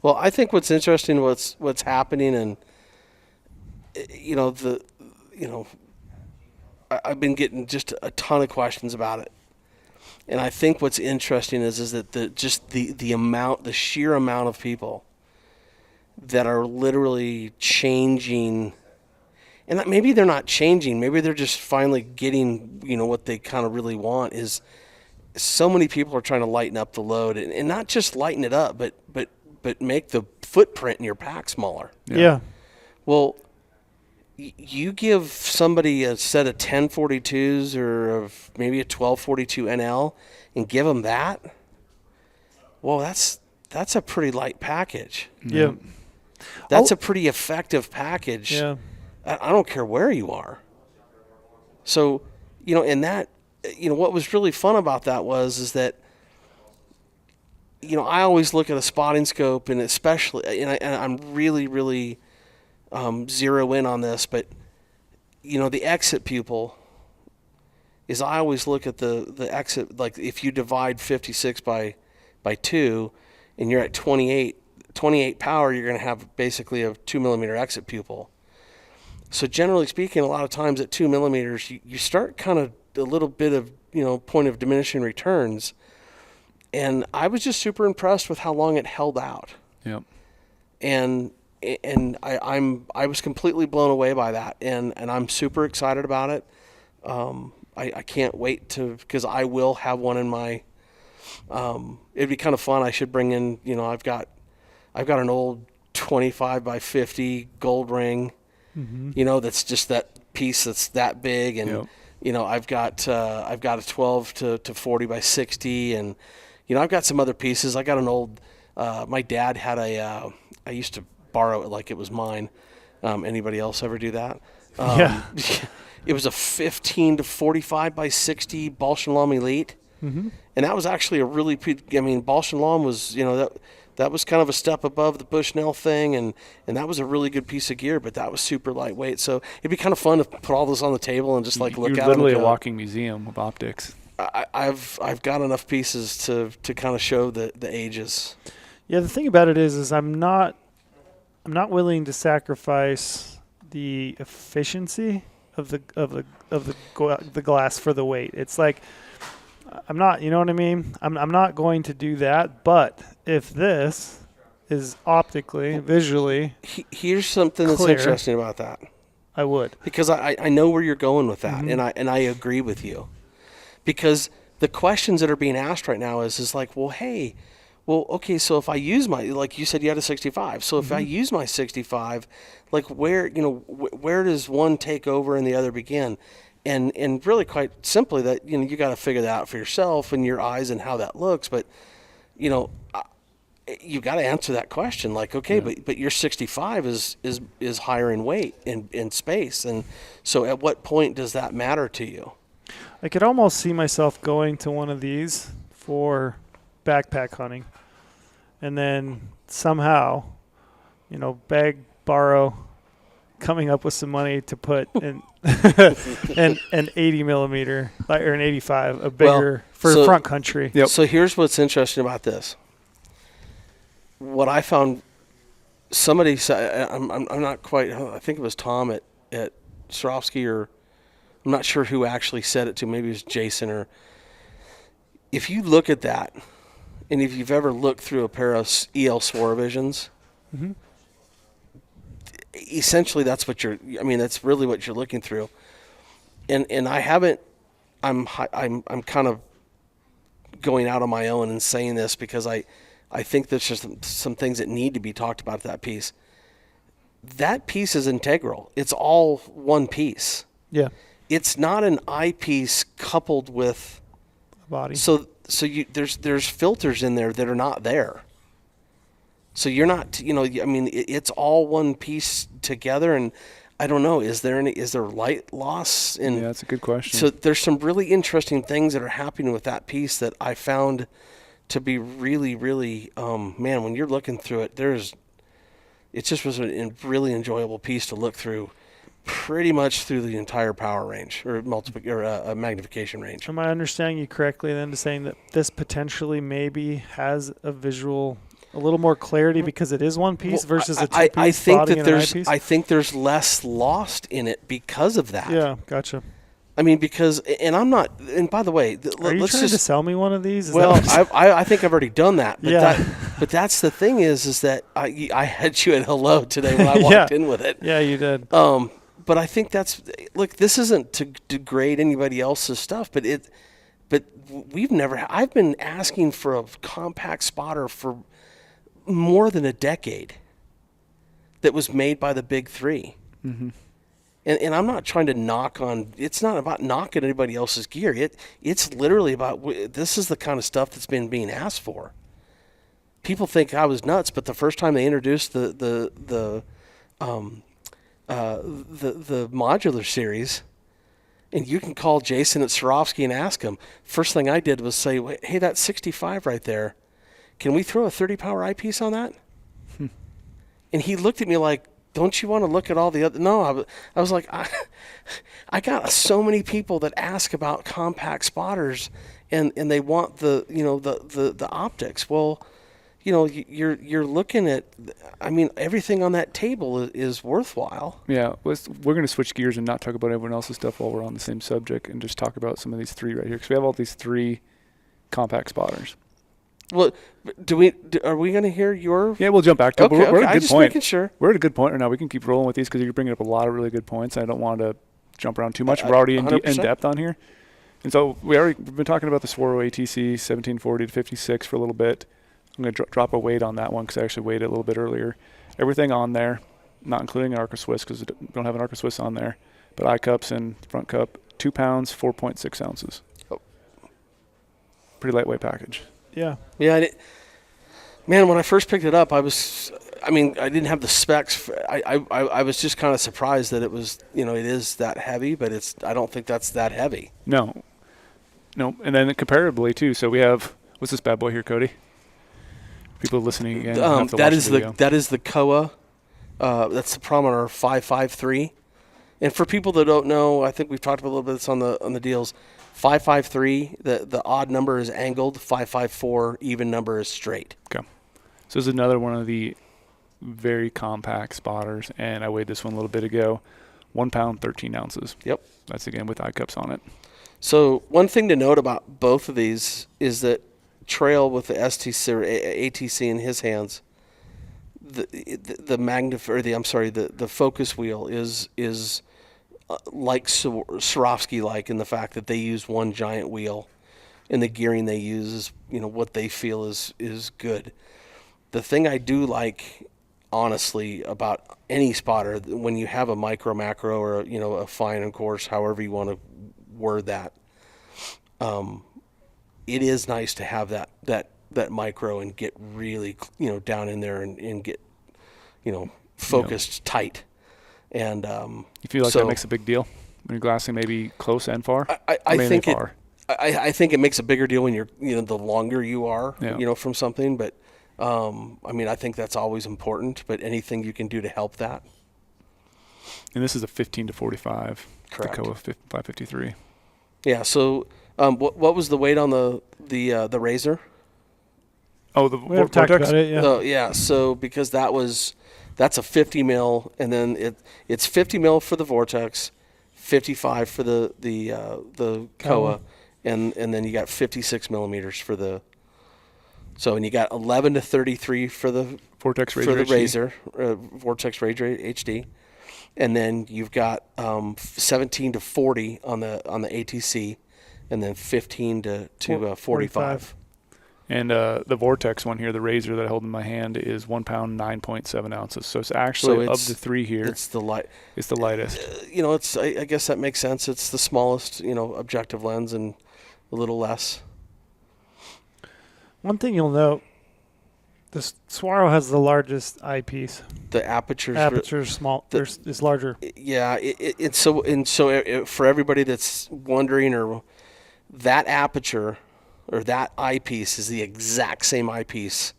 Well, I think what's interesting, what's happening, and I've been getting just a ton of questions about it, and I think what's interesting is that the sheer amount of people that are literally changing, and that maybe they're not changing, maybe they're just finally getting what they kind of really want is. So many people are trying to lighten up the load, and not just lighten it up, but make the footprint in your pack smaller. Yeah. Well, you give somebody a set of 1042s or maybe a 1242 NL and give them that. Well, that's a pretty light package. Yeah. That's a pretty effective package. Yeah. I don't care where you are. So, and that. What was really fun about that is that, I always look at a spotting scope, and especially, and I'm really, really zero in on this, but, the exit pupil is I always look at the exit, like if you divide 56 by 2 and you're at 28 power, you're going to have basically a 2 millimeter exit pupil. So generally speaking, a lot of times at 2 millimeters, you start kind of a little bit of point of diminishing returns, and I was just super impressed with how long it held out. Yep. And I was completely blown away by that, and I'm super excited about it. I can't wait because I will have one in my. It'd be kind of fun. I should bring in. I've got an old 25 by 50 gold ring. Mm-hmm. That's just that piece that's that big, and. Yep. I've got a 12 to 40 by 60, and I've got some other pieces. I got an old. My dad had I used to borrow it like it was mine. Anybody else ever do that? Yeah. It was a 15 to 45 by 60 Balch & Lomb Elite, and that was actually a really. Balch & Lomb was that was kind of a step above the Bushnell thing, and that was a really good piece of gear, but that was super lightweight. So it'd be kind of fun to put all this on the table and just look at it. You're literally a walking museum of optics. I've got enough pieces to kind of show the ages. Yeah, the thing about it is I'm not willing to sacrifice the efficiency of the glass for the weight. It's like I'm not, you know what I mean? I'm not going to do that. But if this is optically, visually, Here's something that's clear, interesting about that. I would. Because I know where you're going with that, and I agree with you. Because the questions that are being asked right now is like, well, hey, well, okay, so if I use my, like you said, you had a 65. So if I use my 65, like where does one take over and the other begin? And really quite simply that, you got to figure that out for yourself and your eyes and how that looks. But, you got to answer that question. Like, okay, but your 65 is higher in weight in space. And so at what point does that matter to you? I could almost see myself going to one of these for backpack hunting, and then somehow, beg, borrow, coming up with some money to put in an 80 millimeter or an 85, a bigger front country. Yep. So here's what's interesting about this. What I found, somebody said, I'm not quite, I think it was Tom at Swarovski, or I'm not sure who actually said it to. Maybe it was Jason. Or if you look at that, and if you've ever looked through a pair of EL Swaravisions, essentially that's what that's really what you're looking through. And I haven't, I'm kind of going out on my own and saying this because I think there's just some things that need to be talked about that piece. That piece is integral. It's all one piece. Yeah. It's not an eyepiece coupled with a body. So there's filters in there that are not there. So you're not, it's all one piece together. And I don't know, is there light loss? Yeah, that's a good question. So there's some really interesting things that are happening with that piece that I found to be really, really, man, when you're looking through it, it just was a really enjoyable piece to look through, pretty much through the entire power range or magnification range. Am I understanding you correctly then to saying that this potentially maybe has a little more clarity because it is one piece versus a two-piece I think body that and an eyepiece? I think there's less lost in it because of that. Yeah, gotcha. I mean, because, and I'm not, and by the way, are you trying to sell me one of these? I think I've already done that. But yeah. But that's the thing is that I had you at hello today when I walked in with it. Yeah, you did. But I think this isn't to degrade anybody else's stuff, but I've been asking for a compact spotter for more than a decade that was made by the big three. Mm-hmm. And I'm not trying to it's not about knocking anybody else's gear. It's literally about, this is the kind of stuff that's been being asked for. People think I was nuts, but the first time they introduced the modular series, and you can call Jason at Swarovski and ask him, first thing I did was say, hey, that's 65 right there. Can we throw a 30 power eyepiece on that? And he looked at me like, don't you want to look at all the other? No, I was like, I got so many people that ask about compact spotters, and they want the optics. Well, you're looking at, everything on that table is worthwhile. Yeah, we're going to switch gears and not talk about everyone else's stuff while we're on the same subject, and just talk about some of these three right here, because we have all these three compact spotters. Well, are we going to hear your? Yeah, we'll jump back to it. Okay, We're at a good just point. Making sure. We're at a good point right now. We can keep rolling with these because you're bringing up a lot of really good points. I don't want to jump around too much. We're already in depth on here. And so we've been talking about the Swarovski ATC 1740 to 56 for a little bit. I'm going to drop a weight on that one because I actually weighed it a little bit earlier. Everything on there, not including an Arca Swiss because we don't have an Arca Swiss on there, but eye cups and front cup, 2 pounds, 4.6 ounces. Oh. Pretty lightweight package. Yeah. Yeah. Man, when I first picked it up, I didn't have the specs. I was just kind of surprised that it was, it is that heavy, but I don't think that's that heavy. No. And then comparably too. So we have, what's this bad boy here, Cody? People listening again. That is the Kowa. That's the Promenor 553. And for people that don't know, I think we've talked about a little bit of this on the deals. 553, the odd number is angled. 554, even number is straight. Okay. So this is another one of the very compact spotters, and I weighed this one a little bit ago. 1 pound, 13 ounces. Yep. That's again with eye cups on it. So one thing to note about both of these is that Trail with the STC or ATC in his hands, the focus wheel is like Swarovski like in the fact that they use one giant wheel, and the gearing they use is what they feel is good. The thing I do like, honestly, about any spotter, when you have a micro macro or a fine and coarse, however you want to word that, it is nice to have that micro and get really down in there and get focused tight. And you feel like that makes a big deal when you're glassing maybe close and far? I think far. I think it makes a bigger deal when you're the longer you are from something, but I think that's always important, but anything you can do to help that. And this is a 15 to 45. Correct. The Kowa 553. Yeah. So, what was the weight on the razor? Oh, the We have talked Vortex? about it, yeah. Oh, yeah. So because that's a 50 mil, and then it's 50 mil for the Vortex, 55 for the Kowa, and then you got 56 millimeters for the. So and you got 11 to 33 for the Vortex for Razor the HD. Razor Vortex Razor HD, and then you've got 17 to 40 on the ATC, and then 15 to 45. And the Vortex one here, the Razor that I hold in my hand, is 1 pound, 9.7 ounces. So it's actually of the three here. It's the light. It's the lightest. It's I guess that makes sense. It's the smallest, objective lens and a little less. One thing you'll note, this Swaro has the largest eyepiece. The aperture's Aperture's small. Is larger. Yeah, it's so for everybody that's wondering, or that aperture or that eyepiece is the exact same eyepiece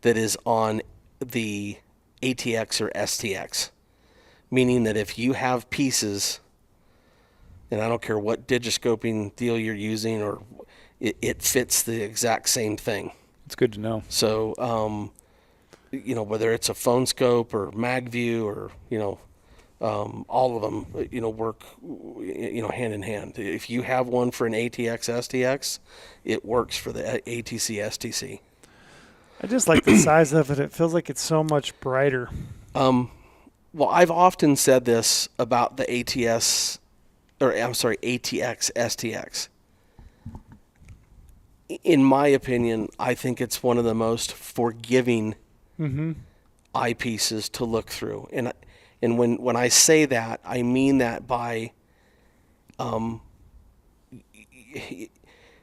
that is on the ATX or STX, meaning that if you have pieces, and I don't care what digiscoping deal you're using, or it fits the exact same thing. It's good to know. So, whether it's a phone scope or mag view or, all of them, work, hand in hand. If you have one for an ATX STX, it works for the ATC STC. I just like the size of it. It feels like it's so much brighter. Well, I've often said this about the ATX STX. In my opinion, I think it's one of the most forgiving eyepieces to look through. And when I say that, I mean that by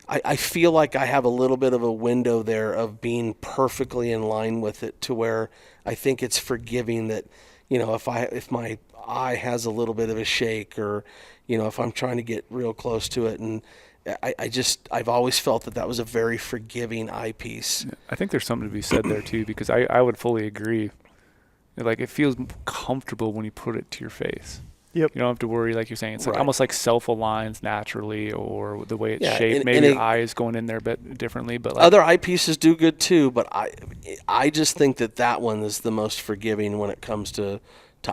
I feel like I have a little bit of a window there of being perfectly in line with it, to where I think it's forgiving that, if my eye has a little bit of a shake, or, if I'm trying to get real close to it, and I've always felt that was a very forgiving eyepiece. I think there's something to be said there too, because I would fully agree. Like, it feels comfortable when you put it to your face. Yep. You don't have to worry, like you're saying. It's like Right. almost like self-aligns naturally, or the way it's Yeah, shaped. and Maybe your it- eye is going in there a bit differently, but like, Other eyepieces do good too, but I just think that one is the most forgiving when it comes to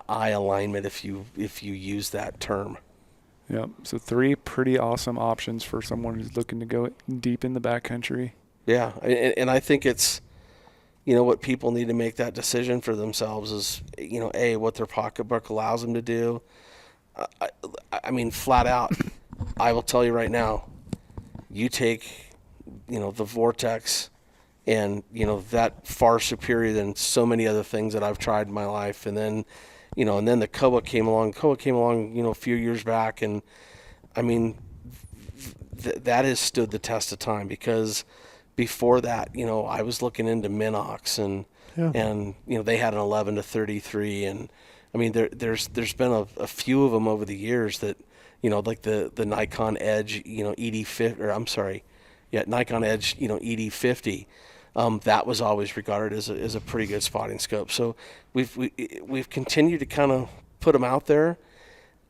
eye alignment, if you use that term. yeah. So 3 pretty awesome options for someone who's looking to go deep in the backcountry. Yeah, and I think it's, what people need to make that decision for themselves is, what their pocketbook allows them to do. I mean, flat out, I will tell you right now, you take, the Vortex, and, that far superior than so many other things that I've tried in my life. And then, and then the Kowa came along, a few years back. And I mean, that has stood the test of time, because before that, I was looking into Minox, and they had an 11 to 33, and I mean, there's been a few of them over the years that, like the Nikon Edge, ED50, or I'm sorry, Nikon Edge, ED50. That was always regarded as a pretty good spotting scope. So we've continued to kind of put them out there,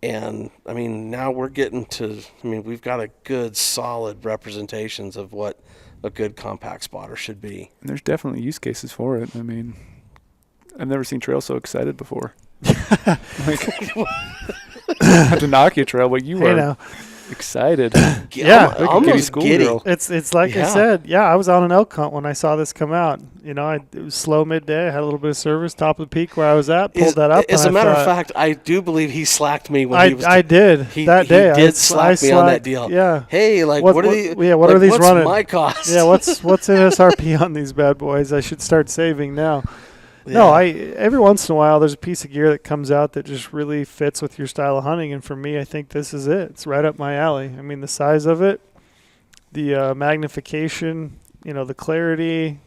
and I mean, now we're getting to, we've got a good solid representations of what a good compact spotter should be. And there's definitely use cases for it. I mean, I've never seen Trail so excited before. Like, Not to knock you, Trail, but you Hey, were now. excited. Yeah. Like a giddy almost schoolgirl. giddy. It's like I Yeah. said. Yeah, I was on an elk hunt when I saw this come out. You know, it was slow midday. I had a little bit of service, top of the peak where I was at. Pulled that up. As and a I matter of thought- fact, I do believe he slacked me when he was. I did he that day. did I slack me on that deal. Yeah. Hey, like What- what are what- these? yeah, what like, are these what's running? my cost? Yeah. What's MSRP on these bad boys? I should start saving now. No, every once in a while there's a piece of gear that comes out that just really fits with your style of hunting, and for me, I think this is it. It's right up my alley. I mean, the size of it, the magnification, you know, the clarity,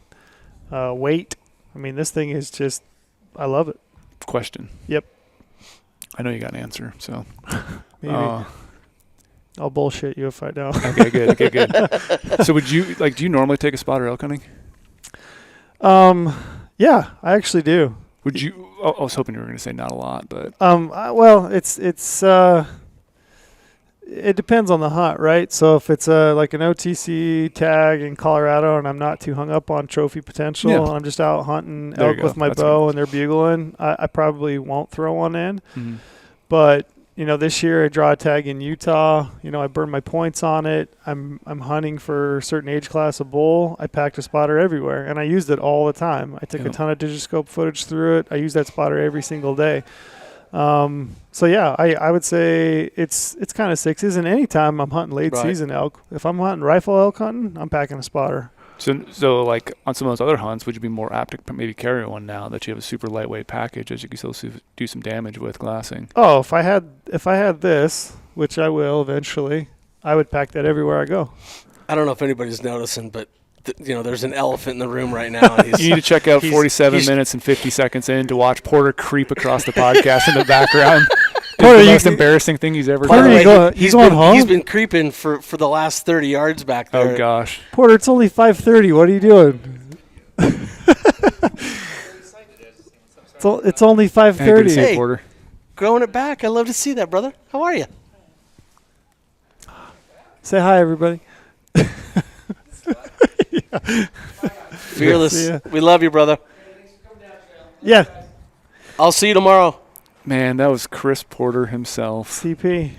weight. I mean, this thing is just, I love it. Question. Yep. I know you got an answer, so. Maybe I'll bullshit you if I don't. Okay, good. Okay, good. So would you, do you normally take a spotter elk hunting? Yeah, I actually do. Would you, I was hoping you were going to say not a lot, but. Well, it depends on the hunt, right? So if it's like an OTC tag in Colorado and I'm not too hung up on trophy potential, Yeah. and I'm just out hunting There you elk with go. my That's bow good. and they're bugling, I probably won't throw one in. Mhm. But you know, this year I draw a tag in Utah. You know, I burn my points on it. I'm hunting for a certain age class of bull. I packed a spotter everywhere, and I used it all the time. I took a Yep. ton of digiscope footage through it. I use that spotter every single day. So yeah, I would say it's kind of sixes. And anytime I'm hunting late Right. season elk, if I'm hunting rifle elk hunting, I'm packing a spotter. So like on some of those other hunts, would you be more apt to maybe carry one now that you have a super lightweight package as you can still do some damage with glassing? Oh, if I had this, which I will eventually, I would pack that everywhere I go. I don't know if anybody's noticing, but there's an elephant in the room right now. And You need to check out he's- 47 he's- minutes and 50 seconds in to watch Porter creep across the podcast in the background. Porter, It's the you- most embarrassing thing he's ever Porter, done. you go- he's going been, home? He's been creeping for the last 30 yards back there. Oh gosh. Porter, it's only 5:30. What are you doing? It's only Hey, good to 5:30. see you, Hey. Porter. Growing it back. I love to see that, brother. How are you? Say hi, everybody. Fearless. See ya. We love you, brother. Yeah, I'll see you tomorrow. Man, that was Chris Porter himself. CP.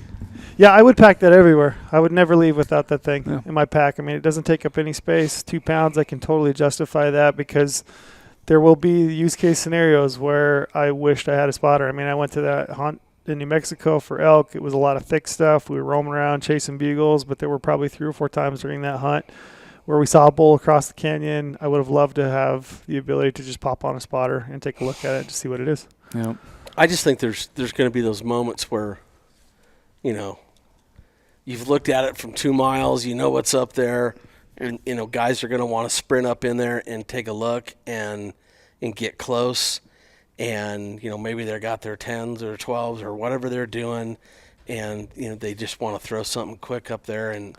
Yeah, I would pack that everywhere. I would never leave without that thing Yeah. in my pack. I mean, it doesn't take up any space. 2 pounds, I can totally justify that because there will be use case scenarios where I wished I had a spotter. I mean, I went to that hunt in New Mexico for elk. It was a lot of thick stuff. We were roaming around chasing bugles, but there were probably 3 or 4 times during that hunt where we saw a bull across the canyon. I would have loved to have the ability to just pop on a spotter and take a look at it to see what it is. Yeah. I just think there's going to be those moments where, you've looked at it from 2 miles, you know what's up there, and guys are going to want to sprint up in there and take a look and get close, and maybe they got their 10s or 12s or whatever they're doing, and they just want to throw something quick up there, and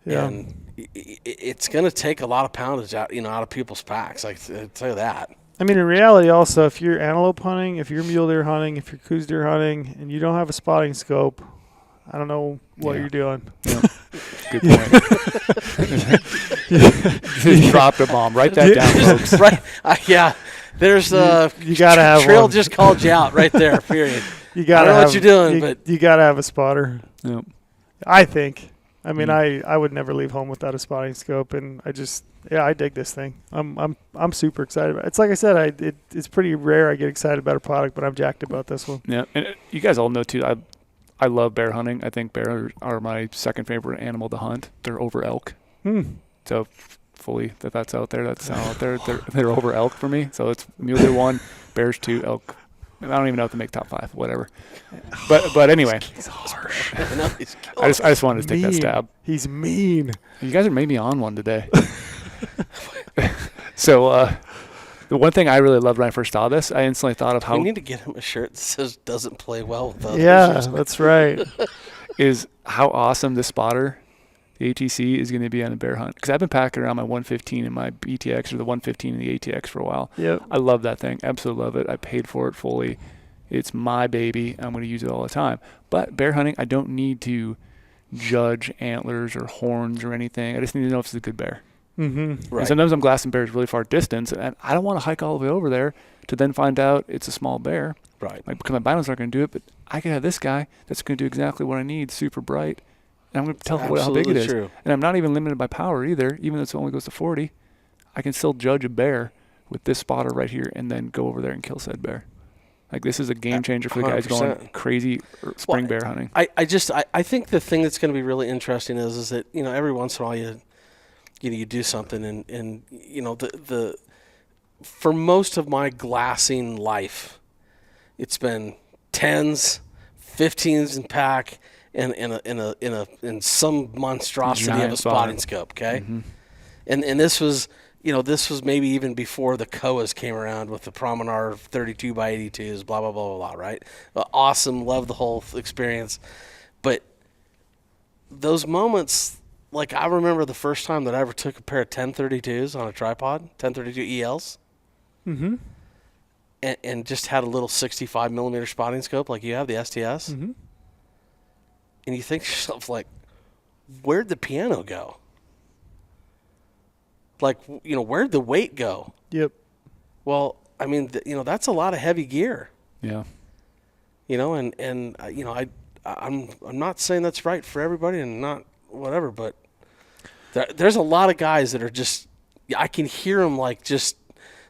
Yeah. and it's going to take a lot of poundage out of people's packs. I tell you that. I mean, in reality, also, if you're antelope hunting, if you're mule deer hunting, if you're coos deer hunting, and you don't have a spotting scope, I don't know what Yeah. you're doing. Good point. Just dropped a bomb. Write that down, folks. Right? Yeah. There's You gotta have Trail one. just called you out right there. Period. You gotta I don't know have, what you're doing, but you gotta have a spotter. Yep. I think. I mean, Mm. I would never leave home without a spotting scope, and I dig this thing. I'm super excited about it. It's like I said, it's pretty rare I get excited about a product, but I'm jacked about this one. Yeah, and you guys all know too. I love bear hunting. I think bears are my second favorite animal to hunt. They're over elk. So fully that's out there. That's out there. They're over elk for me. So it's mule deer 1, bears 2, elk. I don't even know if to make top 5. Whatever. But anyway, He's harsh. I know he's I just wanted to take that Mean. stab. He's mean. You guys are maybe on one today. So the one thing I really loved when I first saw this, I instantly thought of how We need to get him a shirt that says "doesn't play well with others." Yeah, that's right. is how awesome this spotter, the ATC, is going to be on a bear hunt. Because I've been packing around my 115 and my BTX, or the 115 and the ATX for a while. Yep. I love that thing. Absolutely love it. I paid for it fully. It's my baby. I'm going to use it all the time. But bear hunting, I don't need to judge antlers or horns or anything. I just need to know if it's a good bear. Mm-hmm. Right. And sometimes I'm glassing bears really far distance, and I don't want to hike all the way over there to then find out it's a small bear. Right. Like, because my binos aren't going to do it, but I can have this guy that's going to do exactly what I need, super bright, and I'm going to tell how big it is. True. And I'm not even limited by power either, even though it only goes to 40. I can still judge a bear with this spotter right here and then go over there and kill said bear. Like, this is a game changer for the guys 100%. going crazy spring bear hunting. I think the thing that's going to be really interesting is that, every once in a while you do something and the for most of my glassing life, it's been 10s, 15s in pack, and in some monstrosity Giant of a spotting scope. Okay, Mm-hmm. and this was maybe even before the Kowas came around with the Promenade 32 by 82s, blah blah blah blah blah. Right, awesome, love the whole experience, but those moments. Like, I remember the first time that I ever took a pair of 1032s on a tripod, 1032 ELs, Mm-hmm. and just had a little 65 millimeter spotting scope like you have, the STS. Mm-hmm. And you think to yourself, like, where'd the piano go? Like, where'd the weight go? Yep. Well, I mean, that's a lot of heavy gear. Yeah. I'm not saying that's right for everybody and not whatever, but there's a lot of guys that are just, I can hear them like just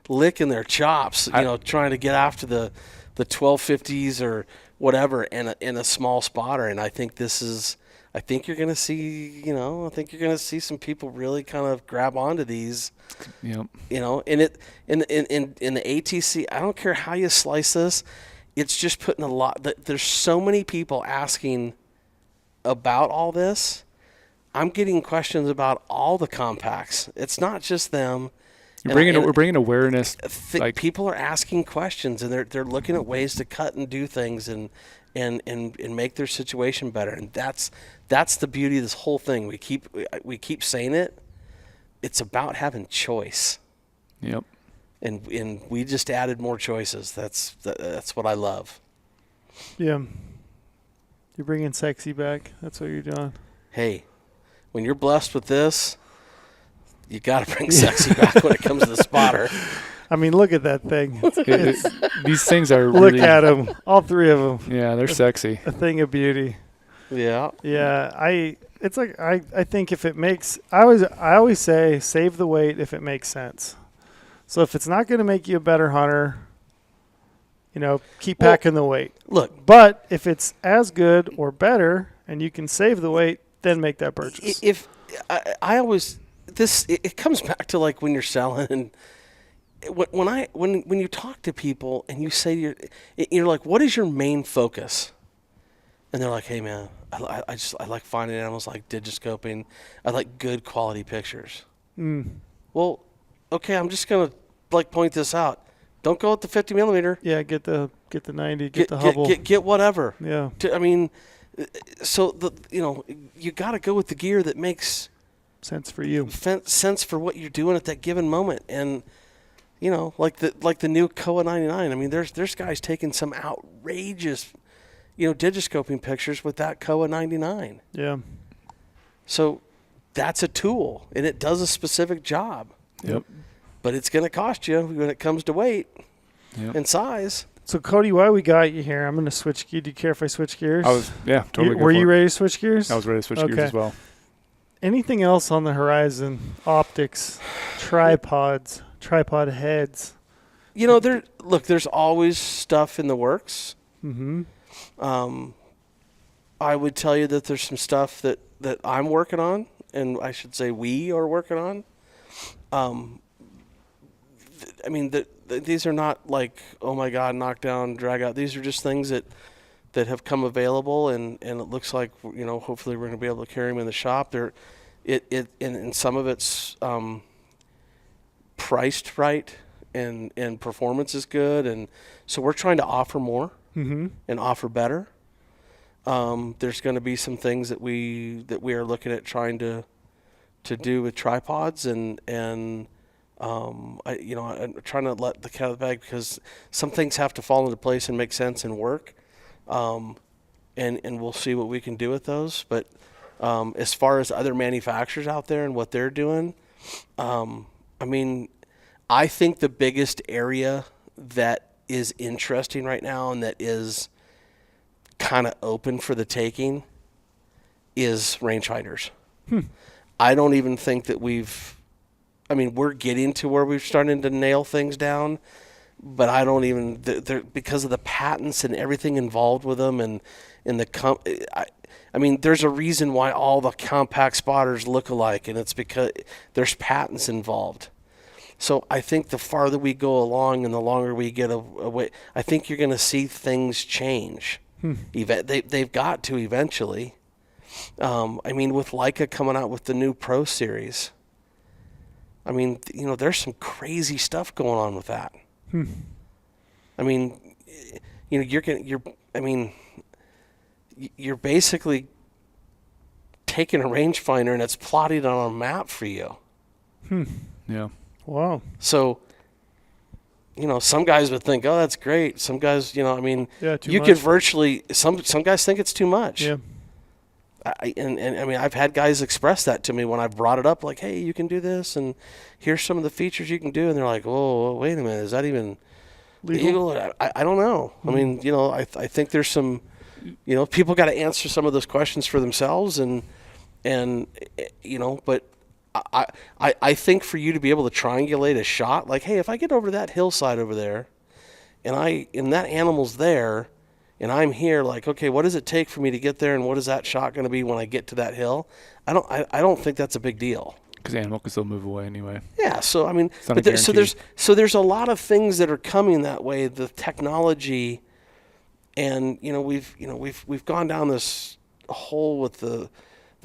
licking their chops, trying to get after the 1250s or whatever in a small spotter. And I think you're going to see, some people really kind of grab onto these, Yep. in the ATC, I don't care how you slice this. It's just putting a lot, there's so many people asking about all this. I'm getting questions about all the compacts. It's not just them. We're bringing awareness. Like, people are asking questions, and they're looking at ways to cut and do things and make their situation better. And that's the beauty of this whole thing. We keep saying it. It's about having choice. Yep. And we just added more choices. That's what I love. Yeah. You're bringing sexy back. That's what you're doing. Hey, when you're blessed with this, you got to bring sexy back when it comes to the spotter. I mean, look at that thing. These things are Look really, at them. All three of them. yeah, they're sexy. A thing of beauty. Yeah. Yeah. I think if it makes, I always say save the weight if it makes sense. So if it's not going to make you a better hunter, keep packing the weight. Look, But if it's as good or better and you can save the weight, then make that purchase. if I always it comes back to like when you're selling and when you talk to people and you say you're like, what is your main focus? And they're like, hey man, I like finding animals, like digiscoping. I like good quality pictures. Well, okay, I'm just gonna like point this out. Don't go with the 50 millimeter. Yeah, get the 90, get the Hubble. Get whatever. Yeah. I mean, so you got to go with the gear that makes Sense for you. sense for what you're doing at that given moment. And like the new Kowa 99. I mean, there's guys taking some outrageous, digiscoping pictures with that Kowa 99. Yeah. So that's a tool, and it does a specific job. Yep. But it's going to cost you when it comes to weight Yep. and size. So, Cody, while we got you here, I'm going to switch gears. Do you care if I switch gears? Totally. Were you ready to switch gears? I was ready to switch gears as well. Anything else on the horizon? Optics, tripods, tripod heads. There's always stuff in the works. Mm-hmm. I would tell you that there's some stuff that I'm working on, and I should say we are working on. These are not like, oh my God, knock down, drag out. These are just things that have come available, and it looks like, hopefully we're going to be able to carry them in the shop. And some of it's priced right, and performance is good, and so we're trying to offer more and offer better. There's going to be some things that we are looking at trying to do with tripods, and I'm trying to let the cat out of the bag, because some things have to fall into place and make sense and work. And we'll see what we can do with those. But as far as other manufacturers out there and what they're doing, I think the biggest area that is interesting right now and that is kind of open for the taking is rangefinders. I don't even think that we're getting to where we're starting to nail things down, but I don't even, because of the patents and everything involved with them and there's a reason why all the compact spotters look alike, and it's because there's patents involved. So I think the farther we go along and the longer we get away, I think you're going to see things change. They've got to eventually. With Leica coming out with the new Pro Series, there's some crazy stuff going on with that. You're basically taking a rangefinder and it's plotted on a map for you. Yeah. Wow. So, some guys would think, oh, that's great. Some guys, Yeah, too you much. could virtually, some guys think it's too much. Yeah. I've had guys express that to me when I brought it up, like, hey, you can do this, and here's some of the features you can do, and they're like, oh, wait a minute, is that even legal? I don't know. I think there's some, people got to answer some of those questions for themselves, but I think for you to be able to triangulate a shot, like, hey, if I get over that hillside over there, and that animal's there, and I'm here, like, okay, what does it take for me to get there, and what is that shot going to be when I get to that hill? I don't think that's a big deal. Because the animal can still move away anyway. Yeah, so It's not a guarantee. there's a lot of things that are coming that way. The technology, and we've gone down this hole with the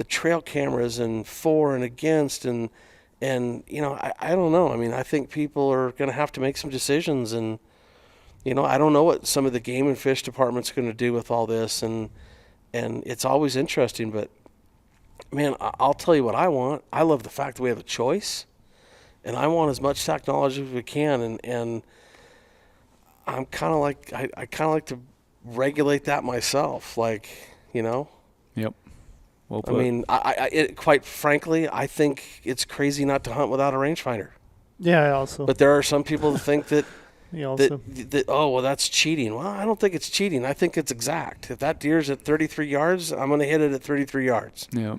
trail cameras and for and against, and I don't know. I think people are going to have to make some decisions, and I don't know what some of the game and fish department's going to do with all this, and it's always interesting. But man, I'll tell you what I want. I love the fact that we have a choice, and I want as much technology as we can, and I'm kind of like I kind of like to regulate that myself, like. Yep. Well put. Quite frankly, I think it's crazy not to hunt without a rangefinder. Yeah, I also. But there are some people that think that Me also. that's cheating. Well, I don't think it's cheating. I think it's exact. If that deer's at 33 yards, I'm going to hit it at 33 yards. Yeah.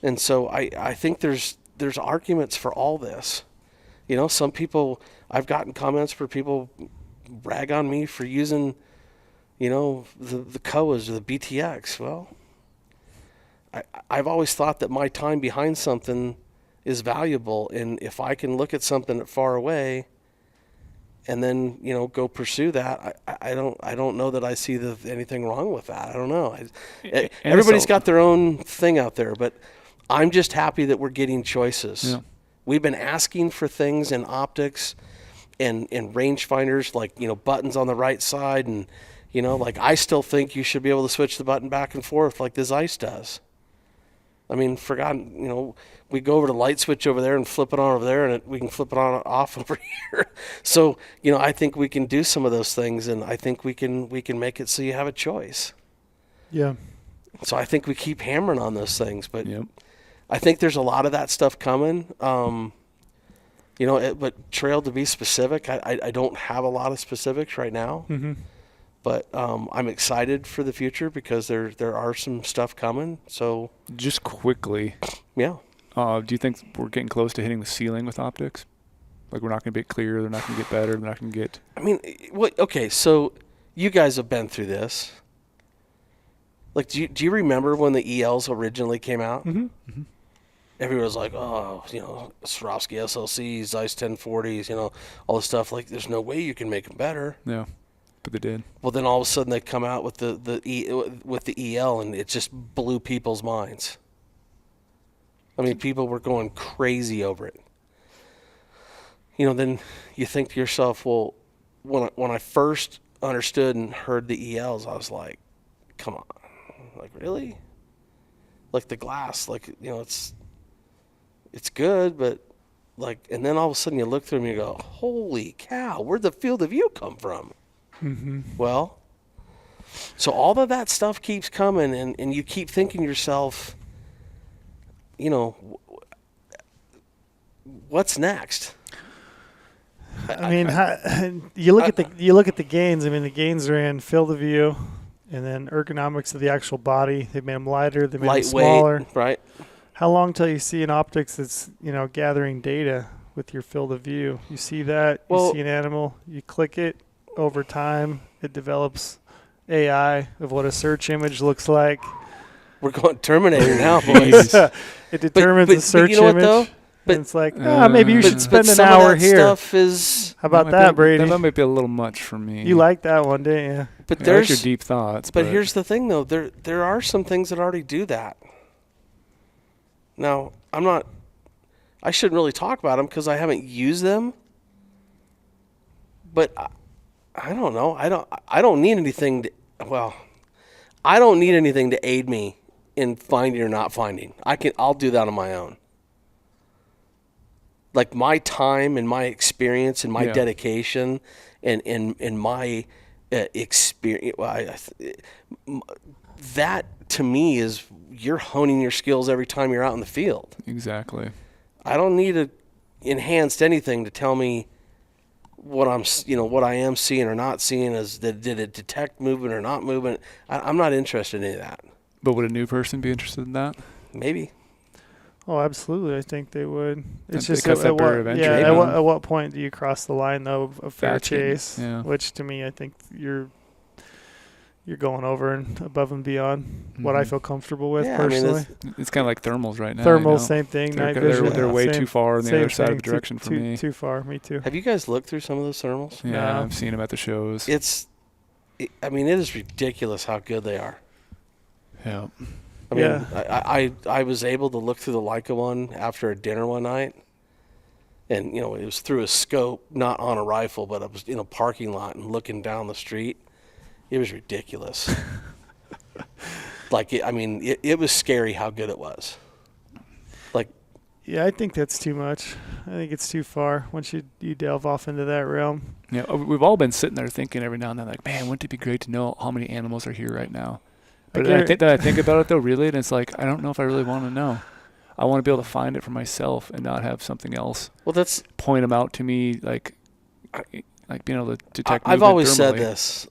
And so I think there's arguments for all this. Some people, I've gotten comments where people brag on me for using, the Kowas or the BTX. Well, I've always thought that my time behind something is valuable, and if I can look at something far away and then go pursue that, I don't know that I see anything wrong with that. I don't know. Everybody's got their own thing out there, but I'm just happy that we're getting choices. Yeah. We've been asking for things in optics and rangefinders, like buttons on the right side, and like I still think you should be able to switch the button back and forth like the Zeiss does. We go over to light switch over there and flip it on over there, and we can flip it on off over here. So, I think we can do some of those things, and I think we can make it so you have a choice. Yeah. So I think we keep hammering on those things, but Yep. I think there's a lot of that stuff coming. But Trail, to be specific, I don't have a lot of specifics right now. Mm-hmm. But I'm excited for the future because there are some stuff coming. So Just quickly, yeah. do you think we're getting close to hitting the ceiling with optics? Like, we're not going to get clearer, they're not going to get better, they're not going to get... Okay, so you guys have been through this. Like, do you remember when the ELs originally came out? Mm-hmm. Mm-hmm. Everyone was like, Swarovski SLCs, Zeiss 1040s, all this stuff. Like, there's no way you can make them better. Yeah, but they did. Well, then all of a sudden they come out with the EL, and it just blew people's minds. People were going crazy over it. Then you think to yourself, well, when I first understood and heard the ELs, I was like, come on, like, really? Like the glass, like, it's good, but like, and then all of a sudden you look through them and you go, holy cow, where'd the field of view come from? Mm-hmm. Well, so all of that stuff keeps coming, and you keep thinking to yourself, what's next? I mean, you look at the gains. I mean, the gains are in field of view, and then ergonomics of the actual body. They made them lighter. They made them smaller. Lightweight, right? How long till you see an optics that's gathering data with your field of view? You see that, you see an animal, you click it. Over time, it develops AI of what a search image looks like. We're going Terminator now, boys. It determines the search you know image. What, though? But it's like, maybe you should spend an some hour of that here. Stuff is, how about that, Brady? That might be a little much for me. You like that one, didn't you? But I there's like your deep thoughts. But here's the thing, though. There are some things that already do that. Now, I shouldn't really talk about them because I haven't used them. But I don't know. I don't need anything I don't need anything to aid me in finding or not finding. I'll do that on my own. Like my time and my experience and my dedication and my experience, that to me is you're honing your skills every time you're out in the field. Exactly. I don't need to enhanced anything to tell me what what I am seeing or not seeing. Did it detect movement or not movement? I'm not interested in any of that. But would a new person be interested in that? Maybe. Oh, absolutely. I think they would. It's It just cuts that barrier of entry, at what point do you cross the line though of fair chase? Yeah. Which to me, I think you're going over and above and beyond what I feel comfortable with personally. I mean, it's kind of like thermals right now. Thermals, same thing. Night vision. They're way too far on the other side of the direction for me. Too far. Me too. Have you guys looked through some of those thermals? Yeah, No. I've seen them at the shows. It is ridiculous how good they are. Yeah. I mean, I was able to look through the Leica one after a dinner one night, and it was through a scope, not on a rifle, but I was in a parking lot and looking down the street. It was ridiculous. It was scary how good it was. Yeah, I think that's too much. I think it's too far once you delve off into that realm. Yeah, we've all been sitting there thinking every now and then, like, man, wouldn't it be great to know how many animals are here right now? But I think about it though, really, and it's like I don't know if I really want to know. I want to be able to find it for myself and not have something else. Well, that's point them out to me, like being able to detect. I've always thermally. said this.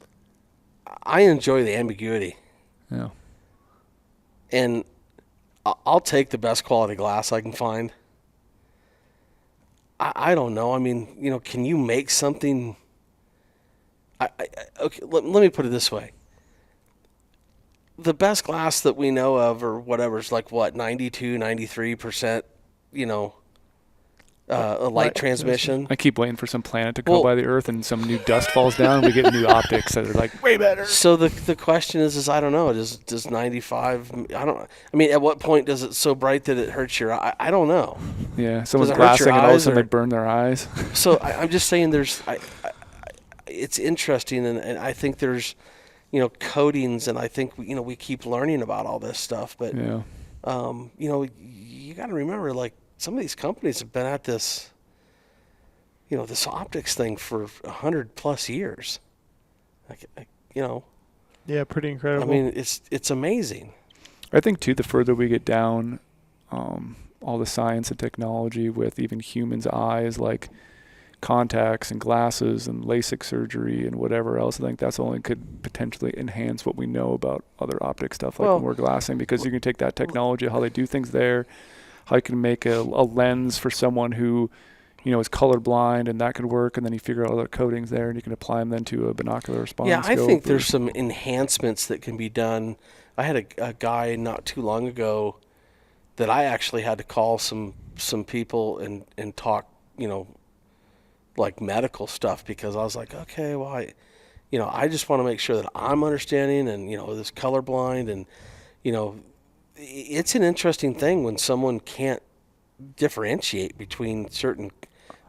I enjoy the ambiguity. Yeah. And I'll take the best quality glass I can find. I don't know. I mean, can you make something? Okay, let me put it this way. The best glass that we know of or whatever is like what, 92, 93%, a light transmission. I keep waiting for some planet to go by the Earth and some new dust falls down and we get new optics that are like way better. So the question is I don't know. Does 95? At what point does it so bright that it hurts your eye? I don't know. Yeah, someone's glassing and all of a sudden they burn their eyes. So I'm just saying it's interesting and I think there's coatings, and I think we keep learning about all this stuff. But you got to remember, like some of these companies have been at this, this optics thing for 100+ years. Yeah, pretty incredible. I mean, it's amazing. I think too, the further we get down, all the science and technology with even humans' eyes, like contacts and glasses and LASIK surgery and whatever else, I think that's only could potentially enhance what we know about other optic stuff like more glassing, because you can take that technology, how they do things there, how you can make a lens for someone who is colorblind, and that could work, and then you figure out other coatings there and you can apply them then to a binocular response. Yeah, I think there's some enhancements that can be done. I had a guy not too long ago that I actually had to call some people and talk, like medical stuff, because I was like, okay, well, I just want to make sure that I'm understanding, and this colorblind, and it's an interesting thing when someone can't differentiate between certain.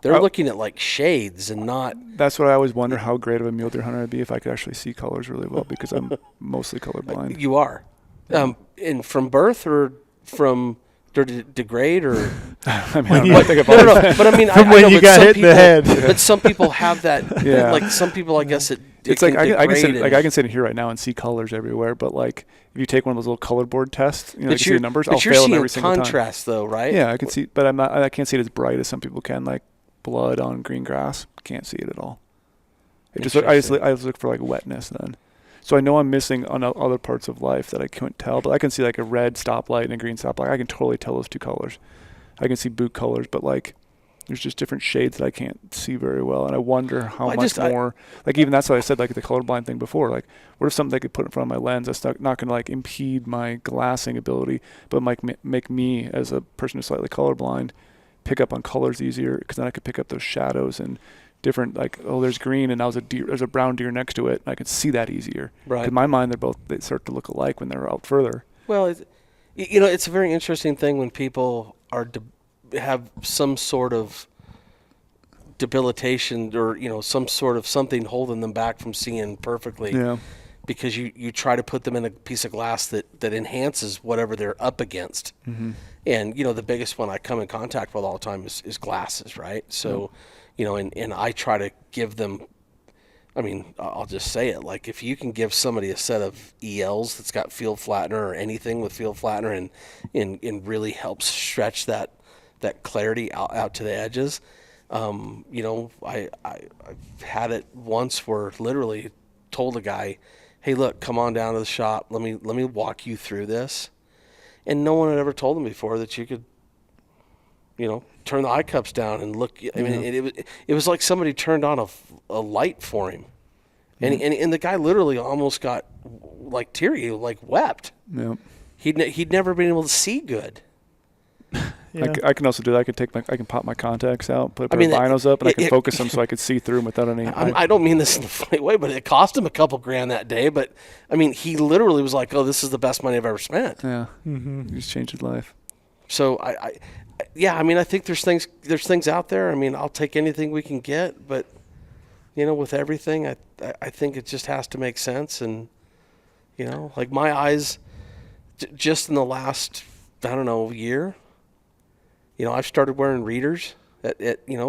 They're looking at like shades and not. That's what I always wonder, how great of a mule deer hunter I'd be if I could actually see colors really well, because I'm mostly colorblind. You are, and from birth or from. Degrade or I mean, I think about no, but I mean, from when you got hit in the head. But some people have that. Yeah. Like some people, I guess it's like I can sit in here right now and see colors everywhere. But like if you take one of those little color board tests, you can see the numbers. I'll fail them every single time. Contrast though, right? Yeah, I can see, but I can't see it as bright as some people can. Like blood on green grass. Can't see it at all. I just look for like wetness then. So I know I'm missing on other parts of life that I couldn't tell, but I can see like a red stoplight and a green stoplight. I can totally tell those two colors. I can see boot colors, but like there's just different shades that I can't see very well. And I wonder how much more, like even that's what I said, like the colorblind thing before, like what if something I could put in front of my lens that's not going to like impede my glassing ability, but might make me as a person who's slightly colorblind pick up on colors easier, because then I could pick up those shadows and different, like, oh, there's green and now there's a brown deer next to it. And I can see that easier. Right. In my mind, they start to look alike when they're out further. Well, it's a very interesting thing when people have some sort of debilitation or, some sort of something holding them back from seeing perfectly. Yeah. Because you try to put them in a piece of glass that enhances whatever they're up against. Mm-hmm. And, the biggest one I come in contact with all the time is glasses, right? So, and I try to give them, I'll just say it, like if you can give somebody a set of ELs that's got field flattener or anything with field flattener and really helps stretch that clarity out to the edges. I've had it once where literally told a guy, hey, look, come on down to the shop. Let me walk you through this. And no one had ever told him before that you could, turn the eye cups down and look. It was like somebody turned on a light for him. And the guy literally almost got like teary, like wept. Yeah. He'd never been able to see good. Yeah. I can also do that. I can pop my contacts out, put binos up, and I can focus them so I can see through them without any. I don't mean this in a funny way, but it cost him a couple grand that day. But he literally was like, "Oh, this is the best money I've ever spent." Yeah, Mm-hmm. It just changed his life. So I think there's things out there. I'll take anything we can get, but with everything, I think it just has to make sense. And like my eyes, just in the last year. I've started wearing readers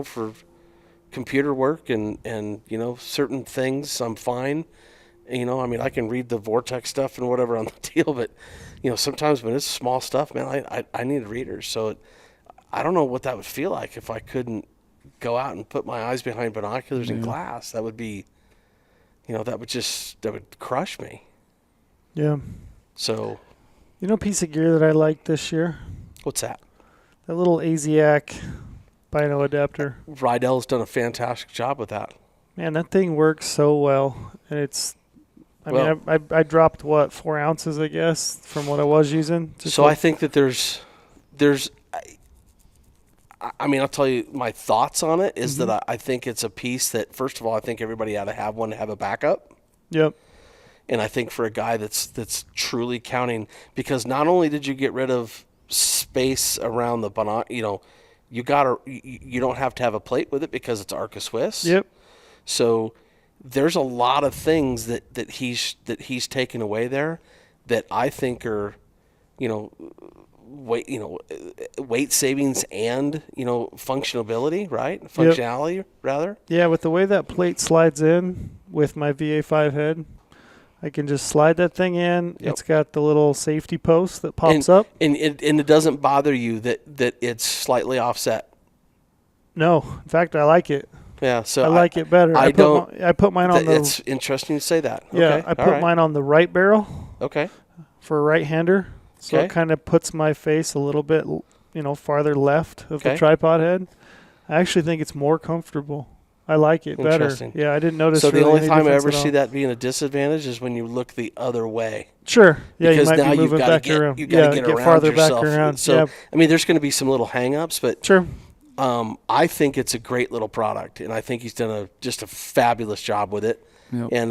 for computer work and certain things I'm fine. I can read the Vortex stuff and whatever on the deal, but sometimes when it's small stuff, man, I need readers. So I don't know what that would feel like if I couldn't go out and put my eyes behind binoculars and glass. That would be, that would crush me. Yeah. So. Piece of gear that I liked this year? What's that? That little AZAC bino adapter. Rydell's done a fantastic job with that. Man, that thing works so well. And it's, I dropped 4 ounces, I guess, from what I was using. So I think that there's, I'll tell you my thoughts on it is that I think it's a piece that, first of all, I think everybody ought to have one to have a backup. Yep. And I think for a guy that's truly counting, because not only did you get rid of space around the binocular, you don't have to have a plate with it because it's Arca Swiss. Yep. So there's a lot of things that he's taken away there that I think are, weight savings and functionability, right? Functionality rather. Yeah, with the way that plate slides in with my VA5 head, I can just slide that thing in. Yep. It's got the little safety post that pops up. And it doesn't bother you that it's slightly offset. No. In fact, I like it. Yeah, so I like it better. I put mine on the... It's interesting to say that. Yeah, okay. I put mine on the right barrel. Okay. For a right-hander. So Okay. it kind of puts my face a little bit, farther left of the tripod head. I actually think it's more comfortable. I like it better. Interesting. Yeah, I didn't notice. So really the only any time I difference ever at see all. that being a disadvantage is when you look the other way. Sure. Yeah, Because you might now be moving back around. you got to get around farther yourself. back around. So yeah. there's going to be some little hang-ups, but Sure. I think it's a great little product, and I think he's done just a fabulous job with it. Yep. And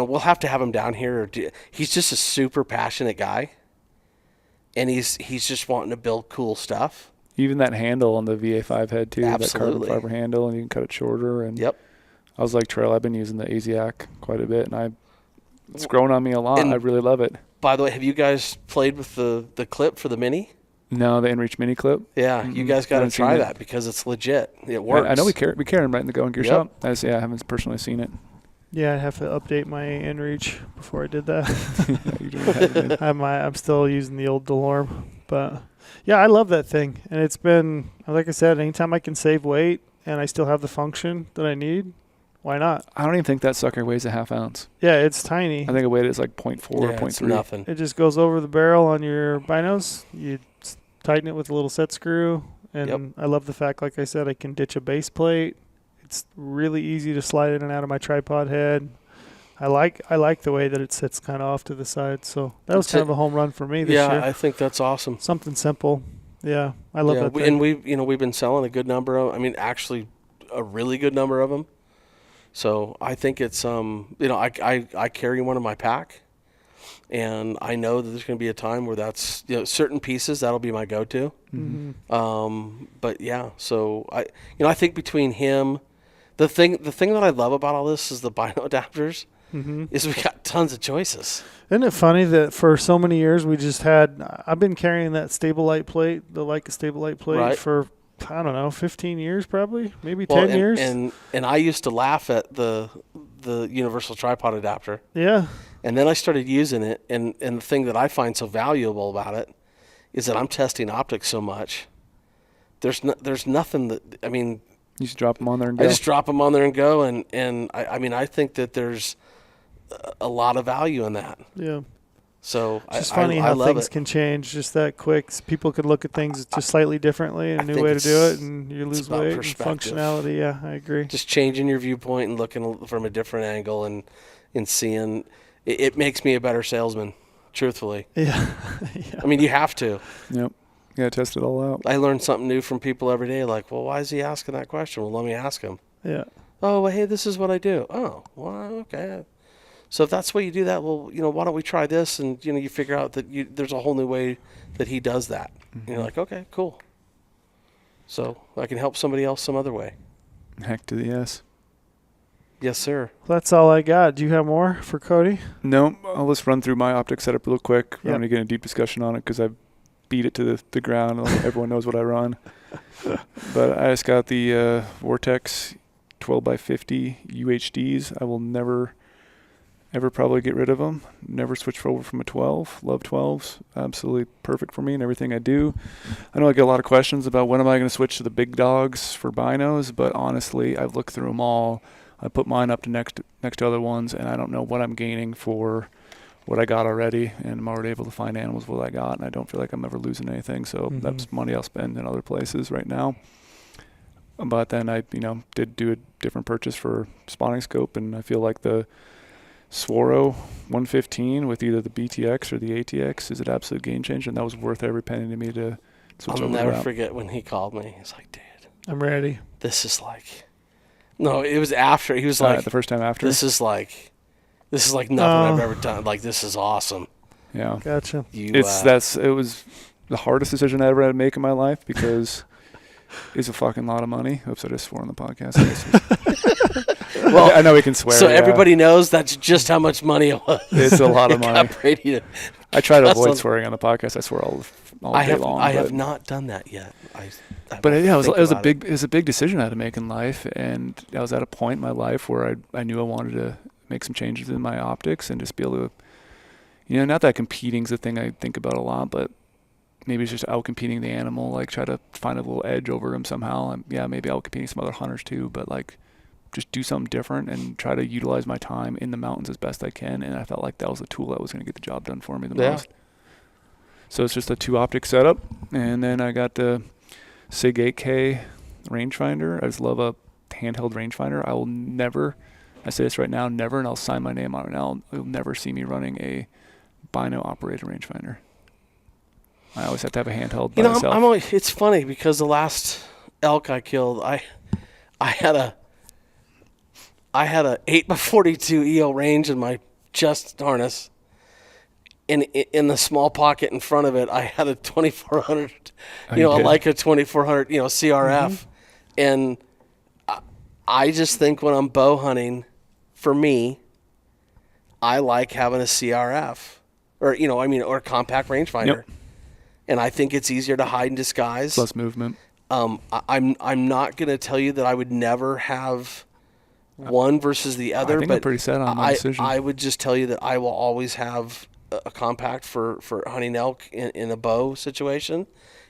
we'll have to have him down here. He's just a super passionate guy, and he's just wanting to build cool stuff. Even that handle on the VA5 head too, Absolutely. that carbon fiber handle, and you can cut it shorter. And Yep. I was like, Trail, I've been using the AZAC quite a bit, and it's grown on me a lot. And I really love it. By the way, have you guys played with the clip for the Mini? No, the InReach mini clip. Yeah, you guys got to Haven't seen try it. that because it's legit. It works. I know we carry them right in the Go and Gear Yep. shop. I haven't personally seen it. Yeah, I have to update my inReach before I did that. You're doing that, man. I'm still using the old DeLorme, But yeah, I love that thing, and it's been, like I said, anytime I can save weight and I still have the function that I need, why not? I don't even think that sucker weighs a half ounce. Yeah, it's tiny. I think it weighed is like 0.4 or Yeah, it's 0.3. nothing. It just goes over the barrel on your binos. You tighten it with a little set screw, and Yep. I love the fact, like I said, I can ditch a base plate. It's really easy to slide in and out of my tripod head. I like the way that it sits kind of off to the side. So that was It's kind of a home run for me this Yeah, year. I think that's awesome. Something simple. Yeah, I love that thing. And we've been selling a good number of. I mean, actually, a really good number of them. So I think it's I carry one in my pack, and I know that there's going to be a time where that's certain pieces that'll be my go-to. Mm-hmm. But yeah, so I think between him, the thing that I love about all this is the bino adapters. Mm-hmm. Is we got tons of choices. Isn't it funny that for so many years we just had, I've been carrying that Stable-Lite plate, the Leica Stable-Lite plate Right. for, I don't know, 15 years probably, maybe Well, 10 years. And I used to laugh at the universal tripod adapter. Yeah. And then I started using it, and the thing that I find so valuable about it is that I'm testing optics so much. There's nothing that, I mean, You just drop them on there and go. I just drop them on there and go, and I mean, I think that there's a lot of value in that. Yeah. So It's just I funny how love things it. can change just that quick. People could look at things just slightly differently, I a new think way to do it's- it, and you it's lose about weight and perspective. functionality. Yeah, I agree. Just changing your viewpoint and looking from a different angle and seeing, it makes me a better salesman, truthfully. Yeah. Yeah. I mean, you have to. Yep. You got to test it all out. I learn something new from people every day. Like, well, why is he asking that question? Well, let me ask him. Yeah. Oh, well, hey, this is what I do. Oh, well, okay. So if that's why you do that, well, why don't we try this? And, you figure out that there's a whole new way that he does that. And you're like, okay, cool. So I can help somebody else some other way. Heck to the yes. Yes, sir. That's all I got. Do you have more for Cody? No, I'll just run through my optic setup real quick. I'm Yep. going to get in a deep discussion on it because I beat it to the ground. Everyone knows what I run. But I just got the Vortex 12x50 UHDs. I will never, ever probably get rid of them. Never switch over from a 12. Love 12s. Absolutely perfect for me and everything I do. I know I get a lot of questions about when am I going to switch to the big dogs for binos, but honestly, I've looked through them all. I put mine up to next to other ones, and I don't know what I'm gaining for what I got already, and I'm already able to find animals what I got, and I don't feel like I'm ever losing anything. So Mhm. that's money I'll spend in other places right now. But then I, did do a different purchase for spotting scope, and I feel like the Swaro 115 with either the BTX or the ATX is an absolute game changer, and that was worth every penny to me to switch I'll over never to that. forget when he called me. He's like, dude, I'm ready. this is like, no, it was after. He was like, The first time after. this is like nothing I've ever done. Like, this is awesome. Yeah. Gotcha. You, It was the hardest decision I ever had to make in my life because it's a fucking lot of money. Oops, I just swore on the podcast. well, I know we can swear. so yeah. everybody knows that's just how much money it was. It's a lot of It money. got Brady to- I try to That's avoid a- swearing on the podcast. I swear all I day have long. I but, have not done that yet. But yeah, it was a a big decision I had to make in life, and I was at a point in my life where I knew I wanted to make some changes in my optics and just be able to, not that competing's a thing I think about a lot, but maybe it's just out competing the animal, like try to find a little edge over him somehow. And yeah, maybe out competing some other hunters too, but like just do something different and try to utilize my time in the mountains as best I can. And I felt like that was the tool that was going to get the job done for me the most. So it's just a 2 optic setup, and then I got the SIG 8K rangefinder. I just love a handheld rangefinder. I will never, I say this right now, never, and I'll sign my name on it now, you'll never see me running a bino operated rangefinder. I always have to have a handheld by myself. I'm always, it's funny because the last elk I killed, I had a 8x42 EO range in my chest harness. In the small pocket in front of it, I had a 2400, a Leica 2400, CRF. And I just think when I'm bow hunting, for me, I like having a CRF or a compact rangefinder. Yep. And I think it's easier to hide and disguise. Less movement. I'm not going to tell you that I would never have one versus the other, I think but I'm pretty set on my decision. I would just tell you that I will always have a compact for hunting elk in a bow situation,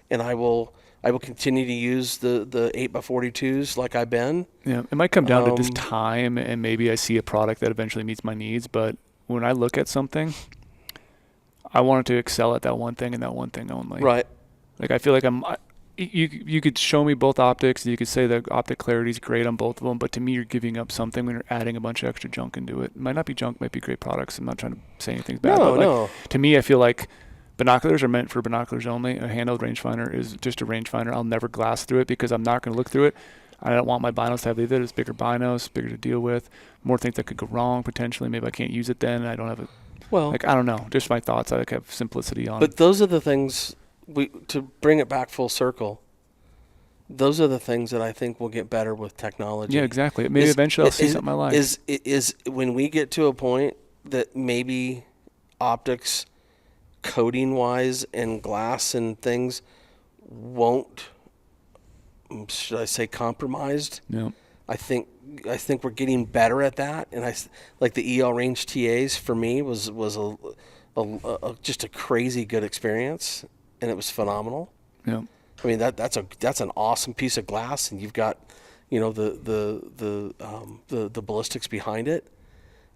and I will continue to use the 8x42s like I've been. Yeah, it might come down to just time, and maybe I see a product that eventually meets my needs. But when I look at something, I want it to excel at that one thing and that one thing only. Right. Like I feel like you could show me both optics. You could say the optic clarity is great on both of them, but to me, you're giving up something when you're adding a bunch of extra junk into it. It might not be junk, might be great products. I'm not trying to say anything bad, but like, to me, I feel like binoculars are meant for binoculars only. A handheld rangefinder is just a rangefinder. I'll never glass through it because I'm not going to look through it. I don't want my binos to have either. It's bigger binos, bigger to deal with, more things that could go wrong potentially. Maybe I can't use it then. I don't have it. Well, like I don't know. Just my thoughts. I like have simplicity on. But those are the things to bring it back full circle. Those are the things that I think will get better with technology. Yeah, exactly. Maybe eventually I'll see something I like. Is when we get to a point that maybe optics, coating wise, and glass and things won't, should I say, compromised? Yeah. I think we're getting better at that, and like the EL range TAs for me was a just a crazy good experience, and it was phenomenal. Yeah. I mean that's an awesome piece of glass, and you've got, the ballistics behind it,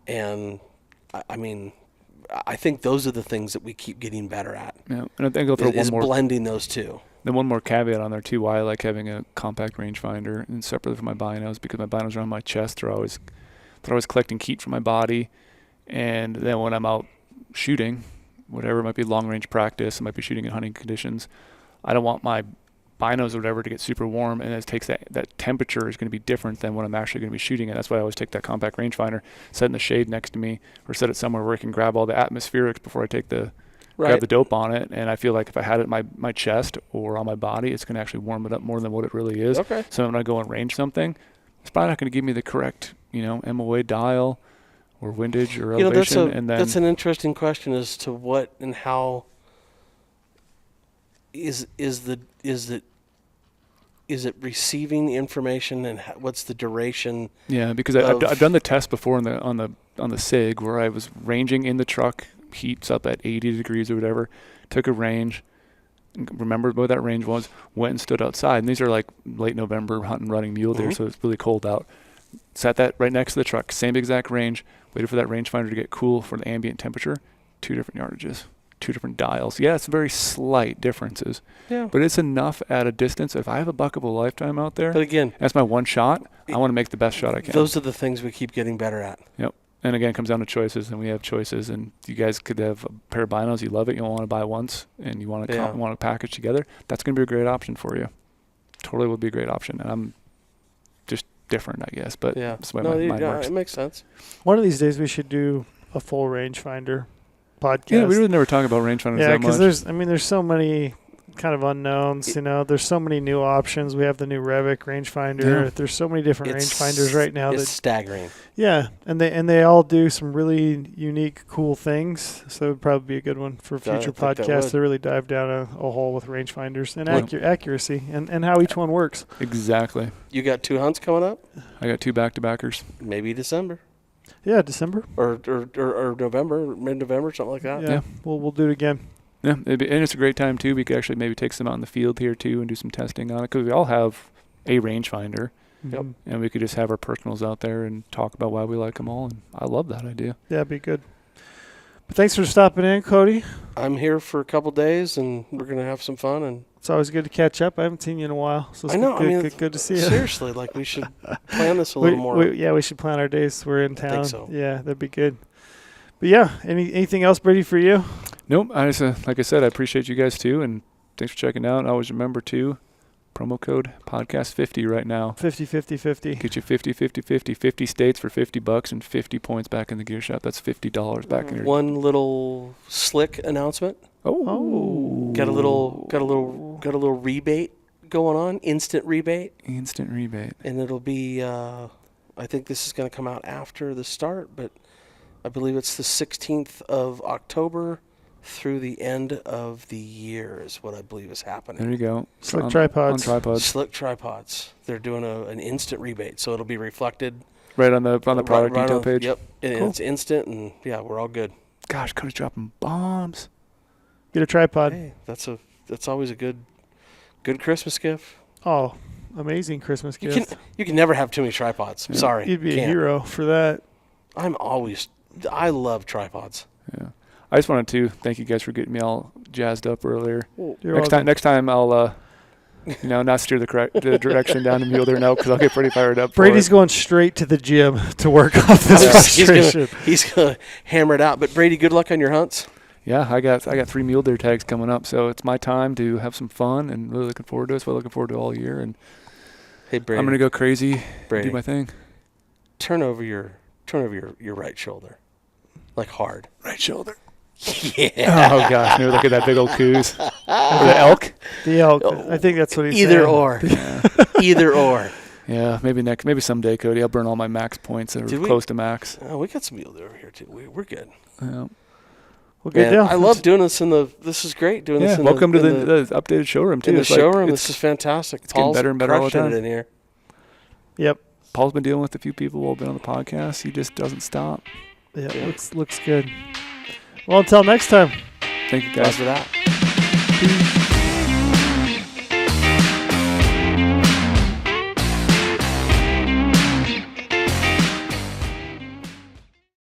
and I mean, I think those are the things that we keep getting better at. Yeah, and I think I'll throw one more blending those two. Then one more caveat on there too. Why I like having a compact rangefinder and separately from my binos, because my binos are on my chest. They're always collecting heat from my body, and then when I'm out shooting, whatever, it might be long range practice, it might be shooting in hunting conditions, I don't want my binos or whatever to get super warm, and it takes that temperature is going to be different than when I'm actually going to be shooting it. That's why I always take that compact rangefinder, set it in the shade next to me, or set it somewhere where I can grab all the atmospherics before I take grab the dope on it. And I feel like if I had it in my chest or on my body, it's going to actually warm it up more than what it really is. Okay. So when I go and range something, it's probably not going to give me the correct, MOA dial or windage or elevation. That's an interesting question as to what and how is it receiving information, and what's the duration? Yeah, because I've done the test before on the SIG where I was ranging in the truck, heats up at 80 degrees or whatever, took a range, remembered what that range was, went and stood outside. And these are like late November hunting, running mule deer, so it's really cold out. Sat that right next to the truck, same exact range, waited for that rangefinder to get cool for the ambient temperature, 2 different yardages. 2 different dials. Yeah, it's very slight differences. Yeah. But it's enough at a distance. If I have a buck of a lifetime out there, but again, that's my one shot. I want to make the best shot I can. Those are the things we keep getting better at. Yep. And again, it comes down to choices, and we have choices. And you guys could have a pair of binos. You love it. You don't want to buy once, and you want to package together. That's going to be a great option for you. Totally would be a great option. And I'm just different, I guess. But that's the way my mind works. It makes sense. One of these days we should do a full rangefinder podcast. Yeah, we really never talk about rangefinders that much. Yeah, because there's so many kind of unknowns. There's so many new options. We have the new Revic rangefinder. Yeah. There's so many different rangefinders right now. It's staggering. Yeah, and they all do some really unique, cool things. So it would probably be a good one for future podcasts to really dive down a hole with rangefinders and accuracy and how each one works. Exactly. You got 2 hunts coming up? I got 2 back-to-backers. Maybe December. Yeah, December or November, mid-November, something like that. Yeah. We'll do it again. Yeah, and it's a great time too. We could actually maybe take some out in the field here too and do some testing on it, because we all have a rangefinder. Yep. And we could just have our personals out there and talk about why we like them all. And I love that idea. Yeah, it'd be good. But thanks for stopping in, Cody. I'm here for a couple days, and we're gonna have some fun. And it's always good to catch up. I haven't seen you in a while, so it's good to see you. Seriously, we should plan this a little more. We should plan our days. We're in town. I think so. Yeah, that'd be good. But yeah, anything else, Brady, for you? Nope. I just, like I said, I appreciate you guys too, and thanks for checking out. Always remember too, promo code podcast50 right now. 50. Get you 50 states for $50 and 50 points back in the gear shop. That's $50 back in your. One little slick announcement. Oh. Got a little rebate going on. Instant rebate. And it'll be. I think this is going to come out after the start, but I believe it's the 16th of October through the end of the year is what I believe is happening. There you go. Slick tripods. Slick tripods. They're doing an instant rebate, so it'll be reflected right on the product detail page. Yep, and cool. It's instant, and we're all good. Gosh, Cody's dropping bombs. Get a tripod. Hey, that's always a good Christmas gift. Oh, amazing Christmas gift. You can never have too many tripods. Yeah. Sorry. You'd be a Can't. hero for that. I love tripods. Yeah. I just wanted to thank you guys for getting me all jazzed up earlier. You're welcome. Next time I'll not steer the direction down the mule there now because I'll get pretty fired up. Brady's going straight to the gym to work off this frustration. He's gonna hammer it out. But Brady, good luck on your hunts. Yeah, I got 3 mule deer tags coming up, so it's my time to have some fun and really looking forward to it. So I'm looking forward to it all year, and Hey Brady, I'm gonna go crazy, Brady, do my thing. turn over your right shoulder, like hard. Right shoulder. Yeah. Oh gosh, maybe look at that big old coos. Or the elk. The elk. I think that's what he's Either saying. or. Yeah. Either or. Yeah, maybe someday, Cody. I'll burn all my max points that are Did we? close to max. Oh, we got some mule deer over here too. We're good. Yeah. Well, good Man, deal. I love doing this this is great doing this Yeah, in welcome the, to in the updated showroom too. in the It's like- showroom. it's- This is fantastic. it's getting Paul's better and better all the crushing time. it in here. Yep. Paul's been dealing with a few people while been on the podcast. He just doesn't stop. Yeah. Yeah. Looks good. Well, until next time. Thank you Thanks guys. for that. Peace.